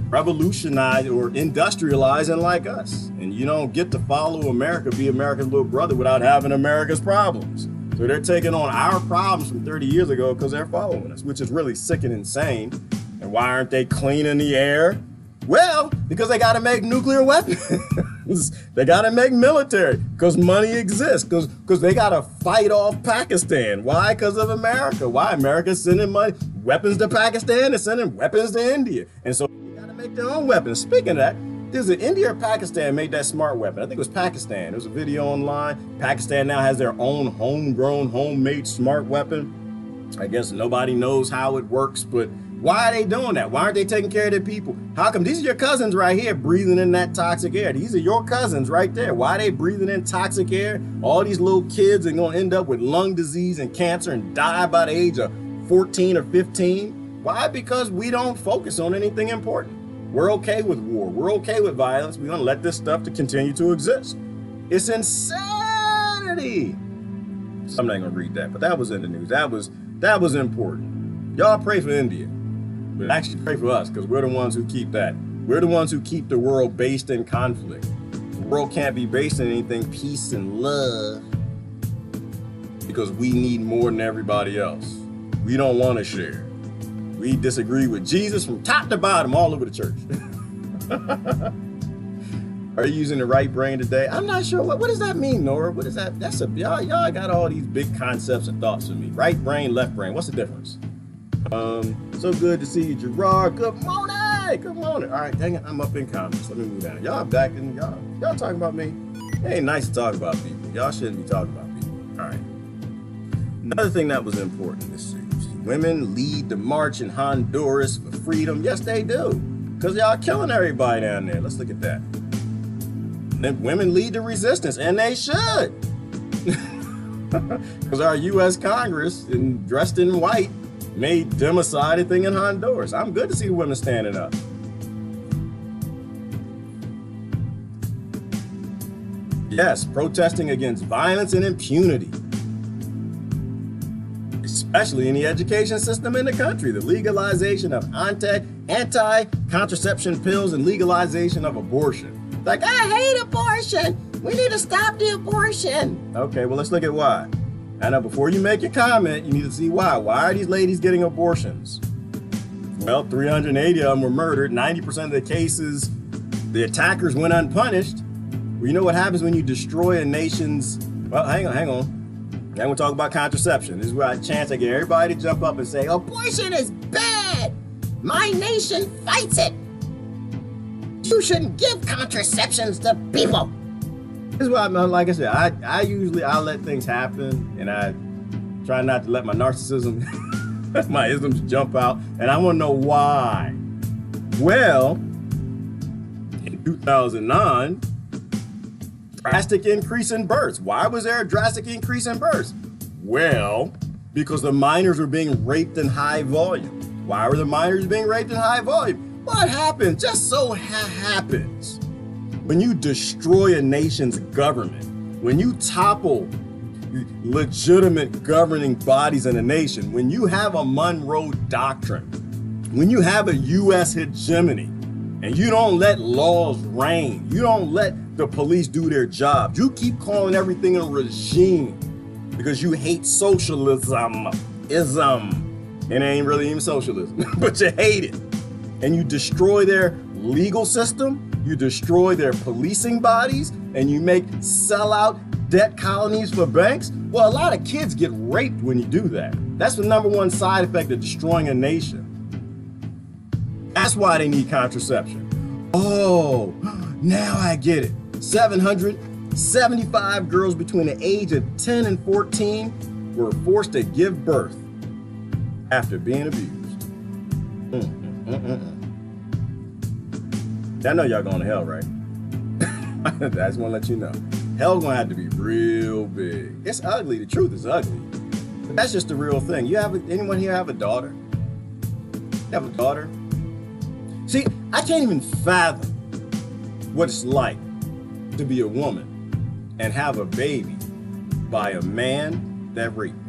revolutionizing or industrializing like us. And you don't get to follow America, be America's little brother without having America's problems. So they're taking on our problems from 30 years ago because they're following us, which is really sick and insane. And why aren't they cleaning the air? Well, because they got to make nuclear weapons. They got to make military because money exists, because they got to fight off Pakistan. Why? Because of America. Why? America's sending money, weapons to Pakistan and sending weapons to India. And so they got to make their own weapons. Speaking of that, there's an India or Pakistan made that smart weapon. I think it was Pakistan. There was a video online. Pakistan now has their own homegrown, homemade smart weapon. I guess nobody knows how it works, but why are they doing that? Why aren't they taking care of their people? How come? These are your cousins right here breathing in that toxic air. These are your cousins right there. Why are they breathing in toxic air? All these little kids are going to end up with lung disease and cancer and die by the age of 14 or 15. Why? Because we don't focus on anything important. We're okay with war. We're okay with violence. We're going to let this stuff to continue to exist. It's insanity. I'm not going to read that, but that was in the news. That was important. Y'all pray for India. But actually pray for us, because we're the ones who keep that. We're the ones who keep the world based in conflict. The world can't be based in anything peace and love because we need more than everybody else. We don't want to share. We disagree with Jesus from top to bottom all over the church. Are you using the right brain today? I'm not sure. What does that mean, Nora? What is that? Y'all got all these big concepts and thoughts for me. Right brain, left brain. What's the difference? So good to see you, Gerard. Good morning. Good morning. All right, dang it, I'm up in comments. Let me move down. Y'all back in y'all talking about me. It ain't nice to talk about people. Y'all shouldn't be talking about people. All right. Another thing that was important this series. Women lead the march in Honduras for freedom. Yes, they do. Because y'all killing everybody down there. Let's look at that. Then women lead the resistance, and they should. Because our U.S. Congress, dressed in white, made democide a thing in Honduras. I'm good to see women standing up. Yes, protesting against violence and impunity, especially in the education system in the country. The legalization of anti-contraception pills and legalization of abortion. Like, I hate abortion. We need to stop the abortion. Okay, well, let's look at why. I know before you make your comment, you need to see why. Why are these ladies getting abortions? Well, 380 of them were murdered. 90% of the cases, the attackers went unpunished. Well, you know what happens when you destroy a nation's... Well, hang on. Now we'll talk about contraception. This is where I chance I get everybody to jump up and say, abortion is bad. My nation fights it. You shouldn't give contraceptions to people. This is why, like I said, I usually let things happen, and I try not to let my narcissism, my isms jump out, and I want to know why. Well, in 2009, drastic increase in births. Why was there a drastic increase in births? Well, because the minors were being raped in high volume. Why were the minors being raped in high volume? What happens? Just so happens. When you destroy a nation's government, when you topple legitimate governing bodies in a nation, when you have a Monroe Doctrine, when you have a U.S. hegemony, and you don't let laws reign, you don't let the police do their job, you keep calling everything a regime because you hate socialism, it ain't really even socialism, but you hate it, and you destroy their legal system, you destroy their policing bodies, and you make sellout debt colonies for banks. Well, a lot of kids get raped when you do that. That's the #1 side effect of destroying a nation. That's why they need contraception. Oh, now I get it. 775 girls between the age of 10 and 14 were forced to give birth after being abused. I know y'all going to hell, right? I just want to let you know. Hell's going to have to be real big. It's ugly. The truth is ugly. But that's just the real thing. Anyone here have a daughter? You have a daughter? See, I can't even fathom what it's like to be a woman and have a baby by a man that raped me.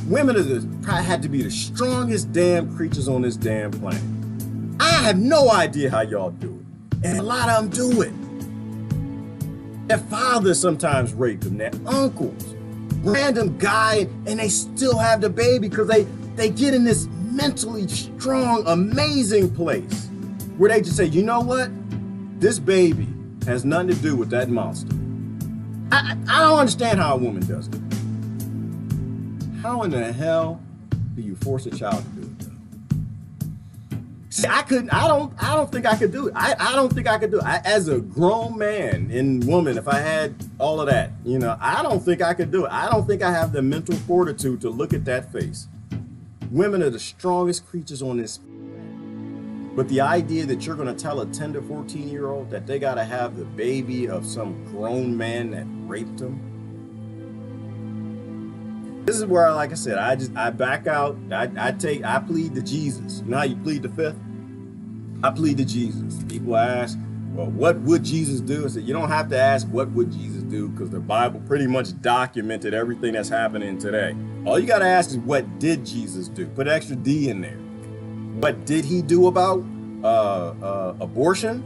Women probably had to be the strongest damn creatures on this damn planet. I have no idea how y'all do it. And a lot of them do it. Their fathers sometimes rape them, their uncles, random guy, and they still have the baby because they get in this mentally strong, amazing place where they just say, you know what? This baby has nothing to do with that monster. I don't understand how a woman does it. How in the hell do you force a child to do it? See, I don't think I could do it. I don't think I could do it. As a grown man and woman, if I had all of that, I don't think I could do it. I don't think I have the mental fortitude to look at that face. Women are the strongest creatures on this planet. But the idea that you're going to tell a 10 to 14-year-old that they got to have the baby of some grown man that raped them. This is where, like I said, I back out. I plead to Jesus. You know how you plead the fifth? I plead to Jesus. People ask, well, what would Jesus do? I said, you don't have to ask what would Jesus do because the Bible pretty much documented everything that's happening today. All you got to ask is what did Jesus do? Put extra D in there. What did he do about abortion?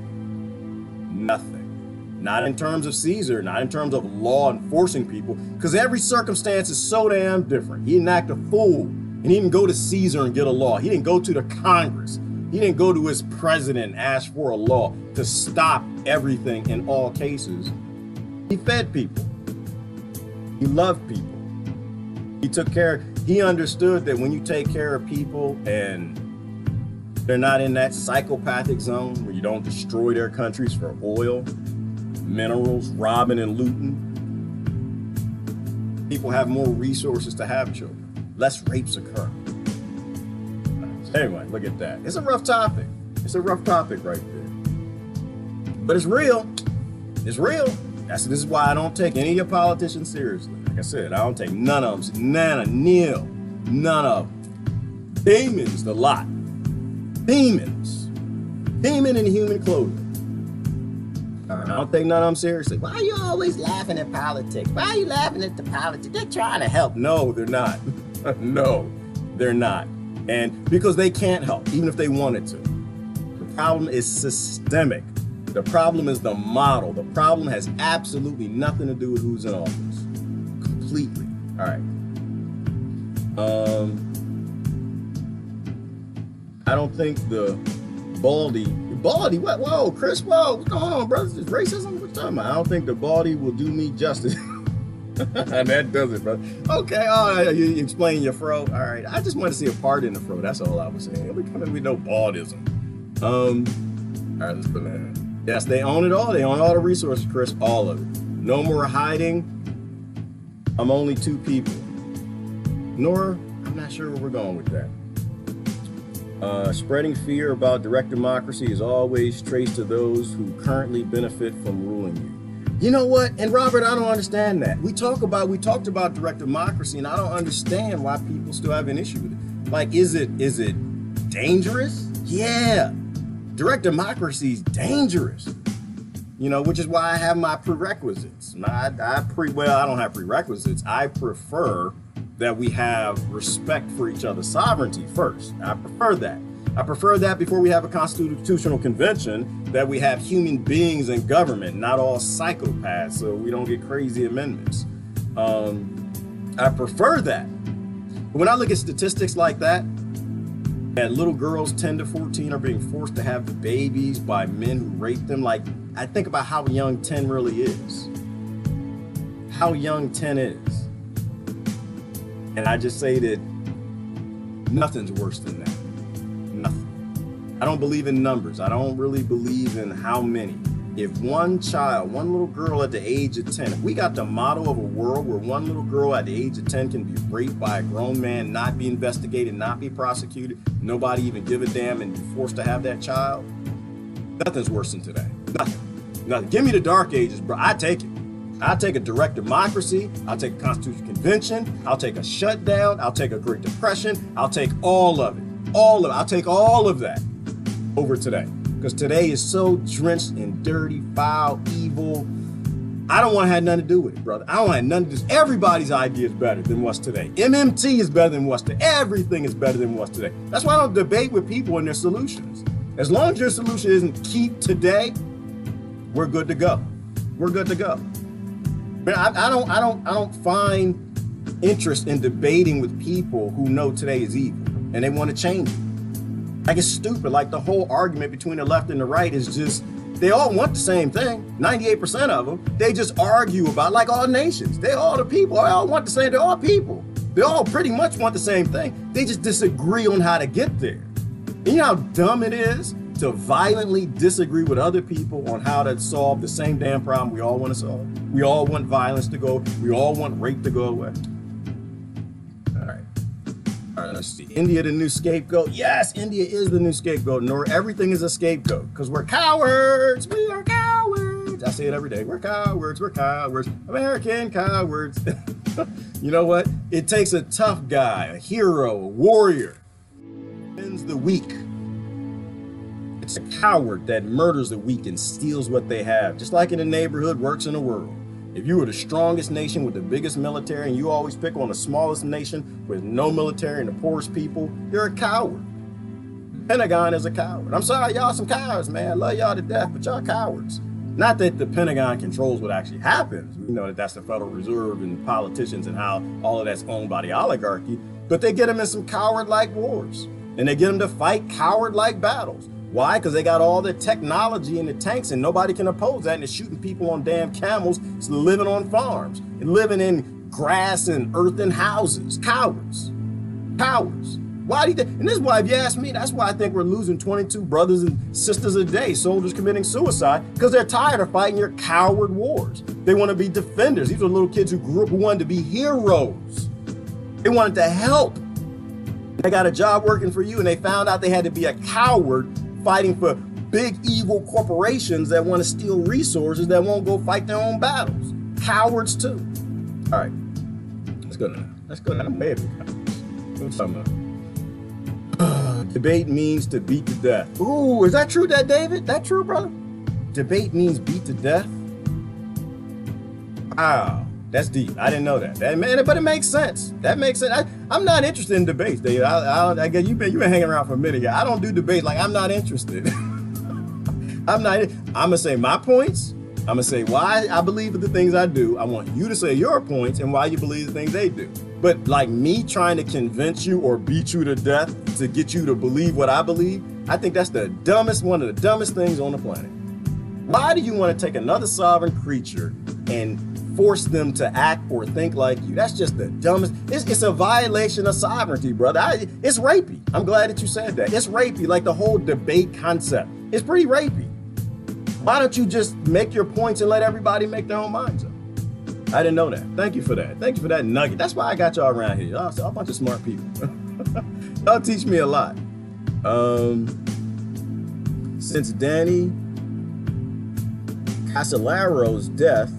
Nothing. Not in terms of Caesar, not in terms of law enforcing people, because every circumstance is so damn different. He didn't act a fool, and he didn't go to Caesar and get a law. He didn't go to the Congress. He didn't go to his president and ask for a law to stop everything in all cases. He fed people. He loved people. He took care. He understood that when you take care of people and they're not in that psychopathic zone where you don't destroy their countries for oil, minerals, robbing and looting, people have more resources to have children. Less rapes occur. Anyway, look at that. It's a rough topic. It's a rough topic right there. But it's real. It's real. This is why I don't take any of your politicians seriously. Like I said, I don't take none of them. None of them. Demons, the lot. Demons. Demon in human clothing. I don't take none of them seriously. Why are you always laughing at politics? Why are you laughing at the politics? They're trying to help. No, they're not. No, they're not. And because they can't help, even if they wanted to. The problem is systemic. The problem is the model. The problem has absolutely nothing to do with who's in office. Completely. All right. I don't think the Baldy, what? Whoa, Chris, whoa, what's going on, brothers? Is racism? What you talking about? I don't think the Baldy will do me justice. And that does it, brother. Okay, oh, you explain your fro. All right, I just want to see a part in the fro. That's all I was saying. We coming with no baldism. All right, let's put that in. Yes, they own it all. They own all the resources, Chris, all of it. No more hiding. I'm only two people. Nor, I'm not sure where we're going with that. Spreading fear about direct democracy is always traced to those who currently benefit from ruling you. You know what? And Robert, I don't understand that. We talked about direct democracy, and I don't understand why people still have an issue with it. Like, is it dangerous? Yeah. Direct democracy is dangerous. You know, which is why I have my prerequisites. I don't have prerequisites. I prefer that we have respect for each other's sovereignty first. I prefer that. I prefer that before we have a constitutional convention, that we have human beings in government, not all psychopaths, so we don't get crazy amendments. I prefer that. But when I look at statistics like that little girls 10 to 14 are being forced to have the babies by men who rape them, like, I think about how young 10 really is. How young 10 is. And I just say that nothing's worse than that. Nothing. I don't believe in numbers. I don't really believe in how many. If one child, one little girl at the age of 10, if we got the model of a world where one little girl at the age of 10 can be raped by a grown man, not be investigated, not be prosecuted, nobody even give a damn, and be forced to have that child, nothing's worse than today. Nothing. Nothing. Give me the dark ages, bro. I take it. I'll take a direct democracy. I'll take a constitutional convention. I'll take a shutdown. I'll take a Great Depression. I'll take all of it. All of it. I'll take all of that over today. Because today is so drenched in dirty, foul, evil. I don't want to have nothing to do with it, brother. I don't have nothing to do. Everybody's idea is better than what's today. MMT is better than what's today. Everything is better than what's today. That's why I don't debate with people and their solutions. As long as your solution isn't keep today, we're good to go. We're good to go. But I don't find interest in debating with people who know today is evil and they want to change it. Like, it's stupid. Like, the whole argument between the left and the right is just, they all want the same thing. 98% of them, they just argue about, like all nations. They all the people, they all want the same, they're all people. They all pretty much want the same thing. They just disagree on how to get there. And you know how dumb it is to violently disagree with other people on how to solve the same damn problem we all want to solve? We all want violence to go. We all want rape to go away. All right, let's see. India, the new scapegoat. Yes, India is the new scapegoat. Nor everything is a scapegoat because we're cowards. We are cowards. I say it every day. We're cowards. We're cowards. American cowards. You know what? It takes a tough guy, a hero, a warrior. Defends the weak. It's a coward that murders the weak and steals what they have. Just like in the neighborhood, works in the world. If you were the strongest nation with the biggest military and you always pick on the smallest nation with no military and the poorest people, you're a coward. Pentagon is a coward. I'm sorry, y'all some cowards, man. I love y'all to death, but y'all cowards. Not that the Pentagon controls what actually happens. We know that that's the Federal Reserve and politicians and how all of that's owned by the oligarchy, but they get them in some coward-like wars. And they get them to fight coward-like battles. Why? Because they got all the technology in the tanks and nobody can oppose that, and they're shooting people on damn camels, living on farms and living in grass and earthen houses. Cowards. Cowards. Why do you think? And this is why, if you ask me, that's why I think we're losing 22 brothers and sisters a day, soldiers committing suicide, because they're tired of fighting your coward wars. They want to be defenders. These are little kids who grew up who wanted to be heroes. They wanted to help. They got a job working for you and they found out they had to be a coward fighting for big evil corporations that want to steal resources that won't go fight their own battles. Cowards too. All right. Let's go now. Let's go now. Baby. What you talking about? Debate means to beat to death. Ooh, is that true, that David? That true, brother? Debate means beat to death? Wow, that's deep. I didn't know that. But it makes sense. That makes sense. I'm not interested in debates, David. I guess you've been hanging around for a minute. I don't do debates. Like, I'm not interested. I'm gonna say my points. I'm gonna say why I believe in the things I do. I want you to say your points and why you believe the things they do. But like me trying to convince you or beat you to death to get you to believe what I believe, I think that's one of the dumbest things on the planet. Why do you want to take another sovereign creature and force them to act or think like you? That's just the dumbest. It's a violation of sovereignty, brother. It's rapey. I'm glad that you said that. It's rapey, like the whole debate concept. It's pretty rapey. Why don't you just make your points and let everybody make their own minds up? I didn't know that. Thank you for that. Thank you for that nugget. That's why I got y'all around here. Y'all a bunch of smart people. Y'all teach me a lot. Since Danny Casolaro's death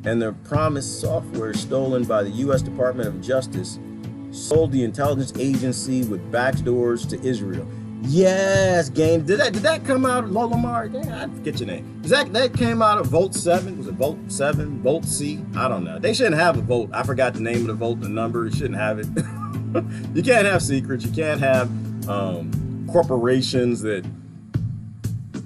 and the promised software stolen by the U.S. Department of Justice sold the intelligence agency with backdoors to Israel. Yes, game. Did that come out of Lola Mar? I forget your name. That came out of Vote 7? Was it Vote 7? Vote C? I don't know. They shouldn't have a vote. I forgot the name of the vote, the number. You shouldn't have it. You can't have secrets. You can't have corporations that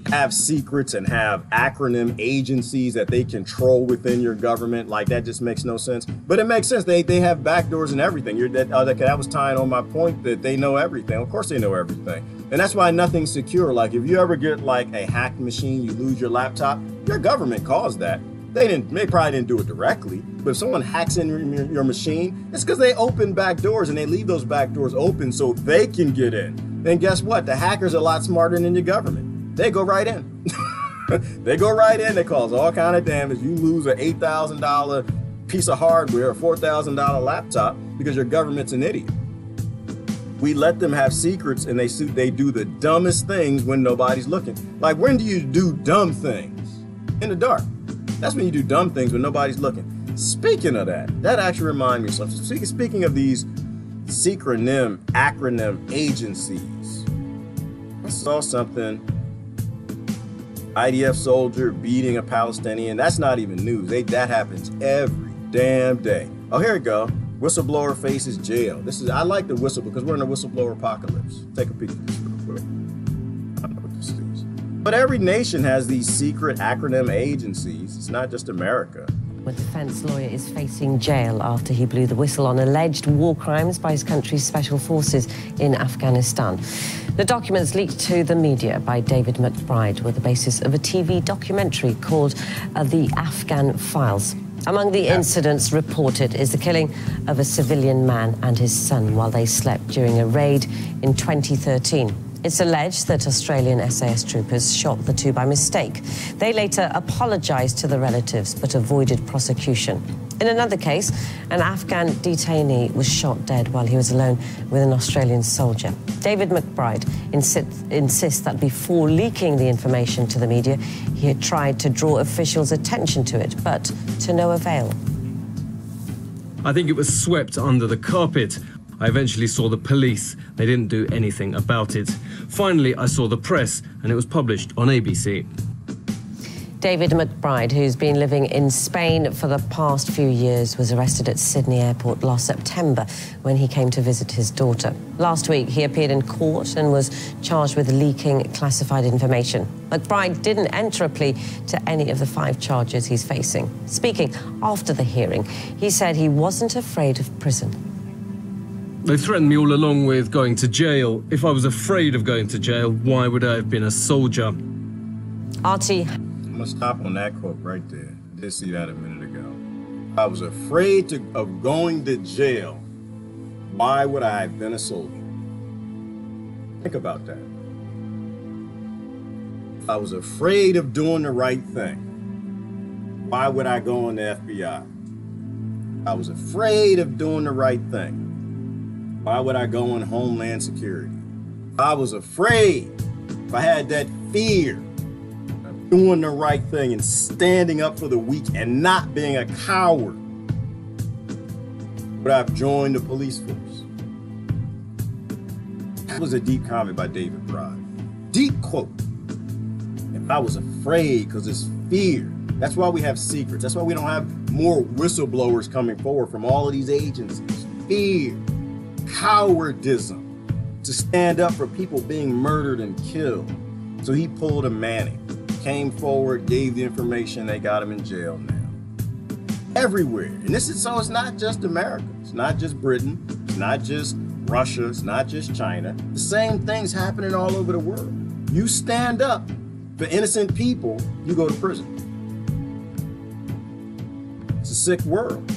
have secrets and have acronym agencies that they control within your government. Like, that just makes no sense. But it makes sense. They have backdoors and everything. That was tying on my point that they know everything. Of course they know everything. And that's why nothing's secure. Like, if you ever get like a hacked machine, you lose your laptop, your government caused that. They probably didn't do it directly, but if someone hacks in your machine, it's because they open back doors and they leave those back doors open so they can get in. Then guess what? The hackers are a lot smarter than your government. They go right in. They go right in. They cause all kind of damage. You lose an $8,000 piece of hardware, a $4,000 laptop because your government's an idiot. We let them have secrets and they do the dumbest things when nobody's looking. Like, when do you do dumb things? In the dark. That's when you do dumb things when nobody's looking. Speaking of that actually reminds me of something. Speaking of these acronym agencies, I saw something. IDF soldier beating a Palestinian. That's not even news. That happens every damn day. Oh, here we go. Whistleblower faces jail. I like the whistle because we're in a whistleblower apocalypse. Take a peek at this real quick. I don't know what this is. But every nation has these secret acronym agencies. It's not just America. A defense lawyer is facing jail after he blew the whistle on alleged war crimes by his country's special forces in Afghanistan. The documents leaked to the media by David McBride were the basis of a TV documentary called The Afghan Files. Among the incidents reported is the killing of a civilian man and his son while they slept during a raid in 2013. It's alleged that Australian SAS troopers shot the two by mistake. They later apologized to the relatives but avoided prosecution. In another case, an Afghan detainee was shot dead while he was alone with an Australian soldier. David McBride insists that before leaking the information to the media, he had tried to draw officials' attention to it, but to no avail. I think it was swept under the carpet. I eventually saw the police. They didn't do anything about it. Finally, I saw the press, and it was published on ABC. David McBride, who's been living in Spain for the past few years, was arrested at Sydney Airport last September when he came to visit his daughter. Last week, he appeared in court and was charged with leaking classified information. McBride didn't enter a plea to any of the 5 charges he's facing. Speaking after the hearing, he said he wasn't afraid of prison. They threatened me all along with going to jail. If I was afraid of going to jail, why would I have been a soldier? Artie. I'm gonna stop on that quote right there. I did see that a minute ago. I was afraid of going to jail. Why would I have been a soldier? Think about that. If I was afraid of doing the right thing, why would I go in the FBI? I was afraid of doing the right thing. Why would I go in Homeland Security? I was afraid. If I had that fear of doing the right thing and standing up for the weak and not being a coward, but I've joined the police force. That was a deep comment by David Bride. Deep quote. If I was afraid, because it's fear. That's why we have secrets. That's why we don't have more whistleblowers coming forward from all of these agencies. Fear, cowardism, to stand up for people being murdered and killed. So he pulled a Manning, came forward, gave the information, they got him in jail now. Everywhere. And this is, so it's not just America. It's not just Britain. It's not just Russia. It's not just China. The same thing's happening all over the world. You stand up for innocent people, you go to prison. It's a sick world.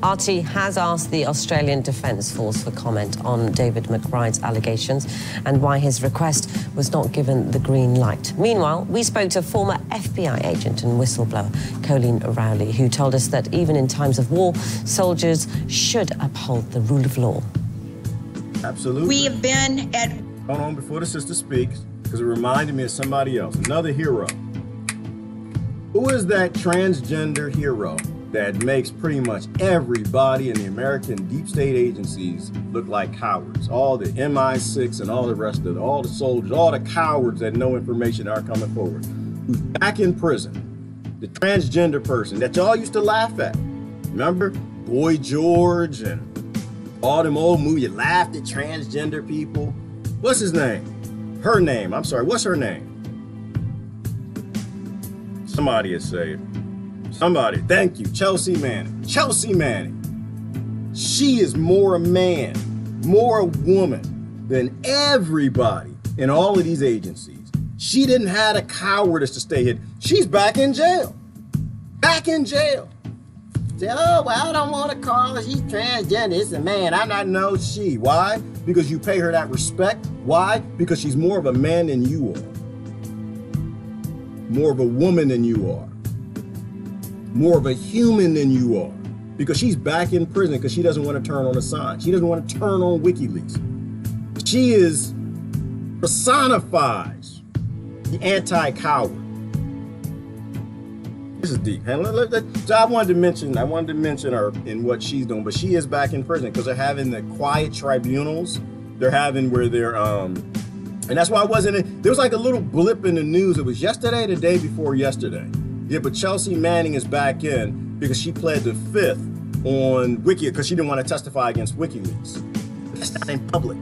RT has asked the Australian Defence Force for comment on David McBride's allegations and why his request was not given the green light. Meanwhile, we spoke to former FBI agent and whistleblower Colleen Rowley, who told us that even in times of war, soldiers should uphold the rule of law. Absolutely. We have been at... Hold on before the sister speaks, because it reminded me of somebody else, another hero. Who is that transgender hero that makes pretty much everybody in the American deep state agencies look like cowards? All the MI6 and all the rest of it, all the soldiers, all the cowards that know information are coming forward. Who's back in prison? The transgender person that y'all used to laugh at. Remember? Boy George and all them old movies. You laughed at transgender people. What's his name? Her name. I'm sorry. What's her name? Somebody is saying. Somebody, thank you, Chelsea Manning. Chelsea Manning. She is more a man, more a woman than everybody in all of these agencies. She didn't have the cowardice to stay hidden. She's back in jail. Back in jail. Say, oh, well, I don't want to call her. She's transgender. It's a man. I'm not no she. Why? Because you pay her that respect. Why? Because she's more of a man than you are. More of a woman than you are. More of a human than you are, because she's back in prison because she doesn't want to turn on a sign. She doesn't want to turn on WikiLeaks. She personifies the anti-coward. This is deep. So I wanted to mention her in what she's doing, but she is back in prison because they're having the quiet tribunals. They're having where they're and that's why I wasn't. There was like a little blip in the news. It was yesterday, the day before yesterday. Yeah, but Chelsea Manning is back in because she pled the fifth on Wiki because she didn't want to testify against WikiLeaks. That's not in public.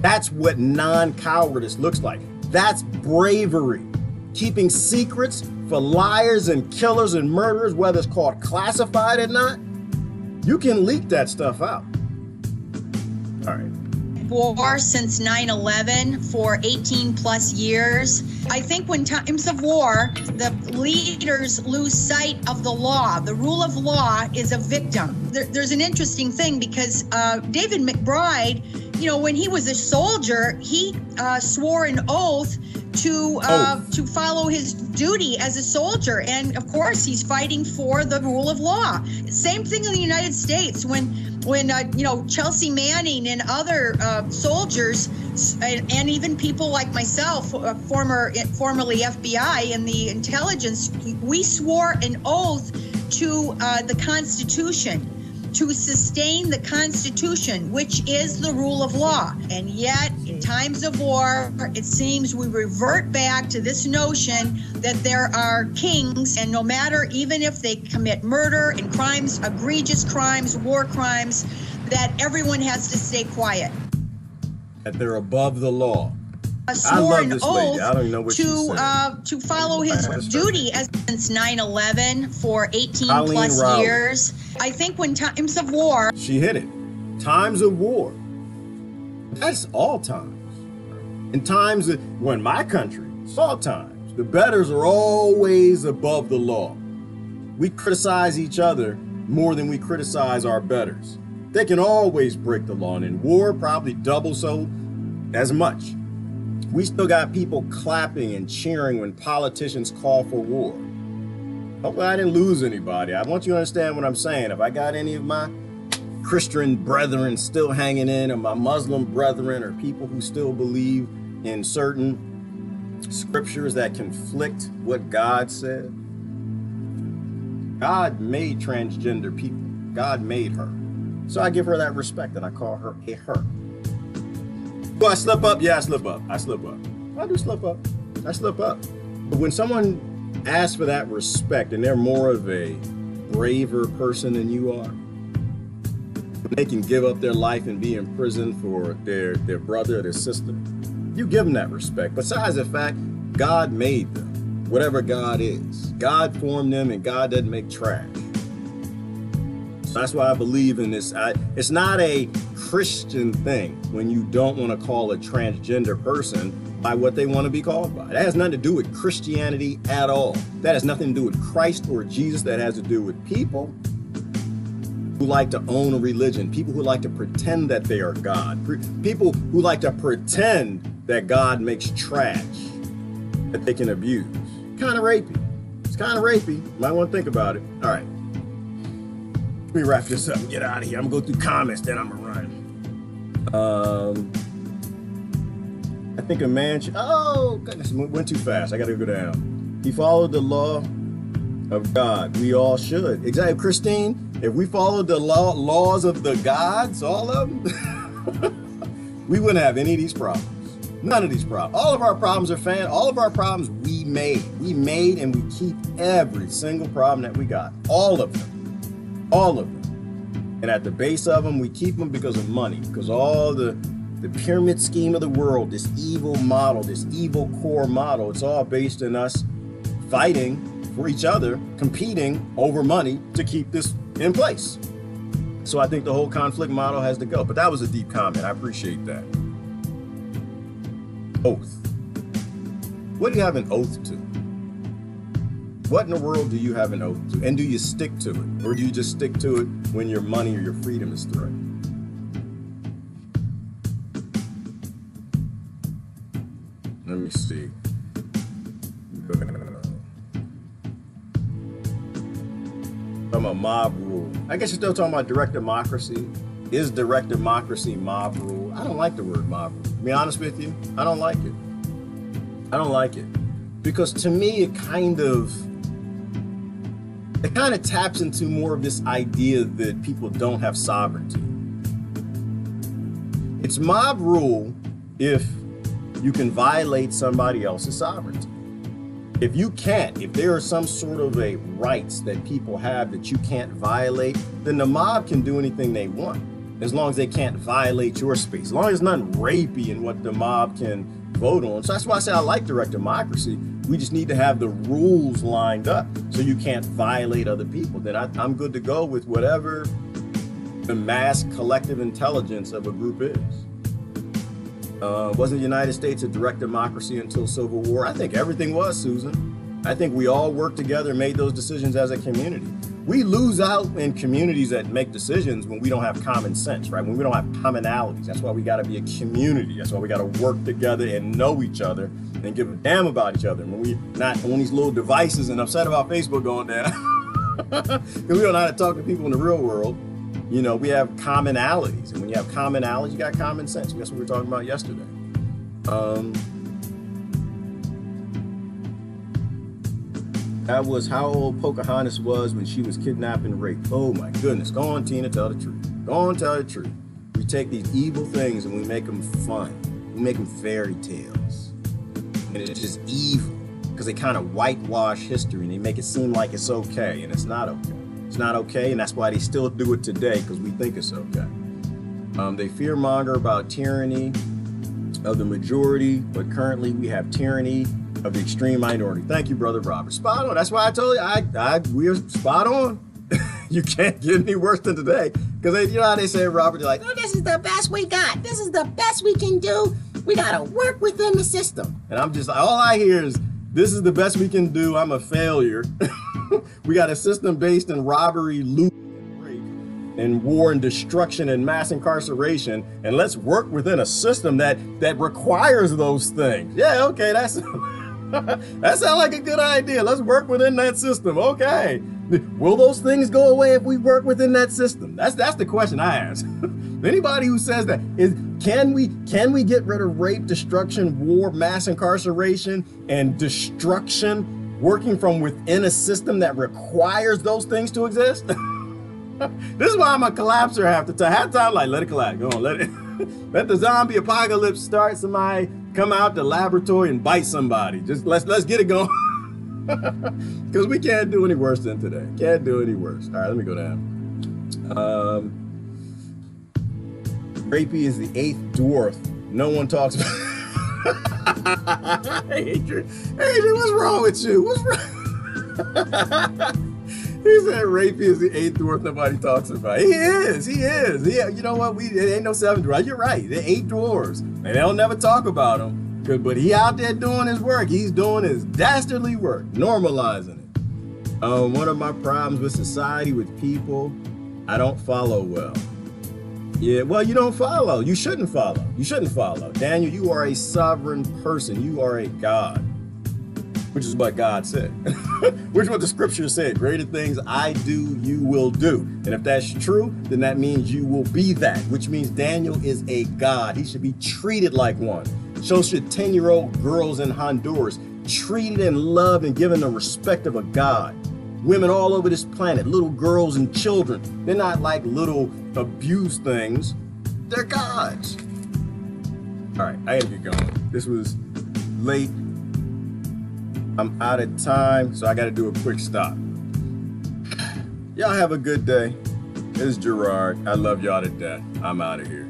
That's what non-cowardice looks like. That's bravery. Keeping secrets for liars and killers and murderers, whether it's called classified or not. You can leak that stuff out. All right. war since 9/11 for 18 plus years. I think when times of war, the leaders lose sight of the law. The rule of law is a victim. There's an interesting thing because David McBride, you know, when he was a soldier, he swore an oath to follow his duty as a soldier, and of course he's fighting for the rule of law. Same thing in the United States when you know, Chelsea Manning and other soldiers and even people like myself, formerly FBI and the intelligence, we swore an oath to the Constitution, to sustain the Constitution, which is the rule of law. And yet, in times of war, it seems we revert back to this notion that there are kings, and no matter, even if they commit murder and crimes, egregious crimes, war crimes, that everyone has to stay quiet. That they're above the law. I love this lady. I don't even know what to follow his duty as since 9/11 for 18 Colleen plus Rowley. years. I think when times of war, she hit it. Times of war. That's all times. In times of, well, in my country, it's all times. The betters are always above the law. We criticize each other more than we criticize our betters. They can always break the law, and in war, probably double so as much. We still got people clapping and cheering when politicians call for war. Hopefully I didn't lose anybody. I want you to understand what I'm saying. If I got any of my Christian brethren still hanging in, or my Muslim brethren, or people who still believe in certain scriptures that conflict what God said, God made transgender people. God made her. So I give her that respect and I call her a her. Do I slip up? Yeah, I slip up. I slip up. I do slip up. I slip up. But when someone asks for that respect and they're more of a braver person than you are, they can give up their life and be in prison for their brother or their sister, you give them that respect. Besides the fact, God made them, whatever God is. God formed them and God doesn't make trash. That's why I believe in this. It's not a Christian thing when you don't want to call a transgender person by what they want to be called by. That has nothing to do with Christianity at all. That has nothing to do with Christ or Jesus. That has to do with people who like to own a religion, people who like to pretend that they are God, people who like to pretend that God makes trash that they can abuse. Kind of rapey. It's kind of rapey. You might want to think about it. All right. Let me wrap this up and get out of here. I'm going to go through comments, then I'm going to run. I think a man should, oh, goodness, went too fast. I got to go down. He followed the law of God. We all should. Exactly, Christine. If we followed the laws of the gods, all of them, we wouldn't have any of these problems. None of these problems. All of our problems are all of our problems we made. We made and we keep every single problem that we got. All of them. All of them. And at the base of them, we keep them because of money. Because all the pyramid scheme of the world, this evil model, this evil core model, it's all based in us fighting for each other, competing over money to keep this in place. So I think the whole conflict model has to go. But that was a deep comment. I appreciate that. Oath. What do you have an oath to? What in the world do you have an oath to? And do you stick to it? Or do you just stick to it when your money or your freedom is threatened? Let me see. Talking about mob rule. I guess you're still talking about direct democracy. Is direct democracy mob rule? I don't like the word mob rule. To be honest with you, I don't like it. I don't like it. Because to me, it kind of taps into more of this idea that people don't have sovereignty. It's mob rule if you can violate somebody else's sovereignty. If you can't, if there are some sort of a rights that people have that you can't violate, then the mob can do anything they want, as long as they can't violate your space, as long as there's nothing rapey in what the mob can vote on. So that's why I say I like direct democracy. We just need to have the rules lined up so you can't violate other people. Then I'm good to go with whatever the mass collective intelligence of a group is. Wasn't the United States a direct democracy until Civil War? I think everything was, Susan. I think we all worked together and made those decisions as a community. We lose out in communities that make decisions when we don't have common sense, right? When we don't have commonalities. That's why we got to be a community. That's why we got to work together and know each other and give a damn about each other. When we not on these little devices and upset about Facebook going down, because we don't know how to talk to people in the real world. You know, we have commonalities, and when you have commonalities, you got common sense. That's what we were talking about yesterday. That was how old Pocahontas was when she was kidnapped and raped. Oh my goodness. Go on, Tina, tell the truth. Go on, tell the truth. We take these evil things and we make them fun. We make them fairy tales. And it's just evil because they kind of whitewash history and they make it seem like it's okay, and it's not okay. It's not okay, and that's why they still do it today, because we think it's okay. They fearmonger about tyranny of the majority, but currently we have tyranny of the extreme minority. Thank you, Brother Robert. Spot on. That's why I told you, we are spot on. You can't get any worse than today. Because you know how they say, Robert, they're like, oh, this is the best we got. This is the best we can do. We got to work within the system. And I'm just, all I hear is, this is the best we can do. I'm a failure. We got a system based in robbery, loot, and rape, and war and destruction and mass incarceration. And let's work within a system that requires those things. Yeah, okay, that sounds like a good idea. Let's work within that system. Okay. Will those things go away if we work within that system? That's the question I ask. Anybody who says that is, can we get rid of rape, destruction, war, mass incarceration, and destruction working from within a system that requires those things to exist. This is why I'm a collapser half the time. Half the time, like, let it collapse. Go on, let it. Let the zombie apocalypse start. Somebody come out the laboratory and bite somebody. Just let's get it going. Because we can't do any worse than today. Can't do any worse. All right, let me go down. Rapey is the 8th dwarf. No one talks about. Adrian, what's wrong with you? What's wrong? He said Rapey is the 8th dwarf nobody talks about. He is. Yeah, you know what? It ain't no 7 dwarves. You're right. They're 8 dwarves. And they don't never talk about him. But he out there doing his work. He's doing his dastardly work, normalizing it. One of my problems with society, with people, I don't follow well. Yeah, well, you don't follow. You shouldn't follow. You shouldn't follow. Daniel, you are a sovereign person. You are a God. Which is what God said. Which is what the scripture said. Greater things I do, you will do. And if that's true, then that means you will be that. Which means Daniel is a God. He should be treated like one. So should 10-year-old girls in Honduras, treated and loved and given the respect of a God. Women all over this planet, little girls and children, they're not like little abused things. They're gods. All right, I gotta get going. This was late. I'm out of time, so I gotta do a quick stop. Y'all have a good day. This is Gerard. I love y'all to death. I'm out of here.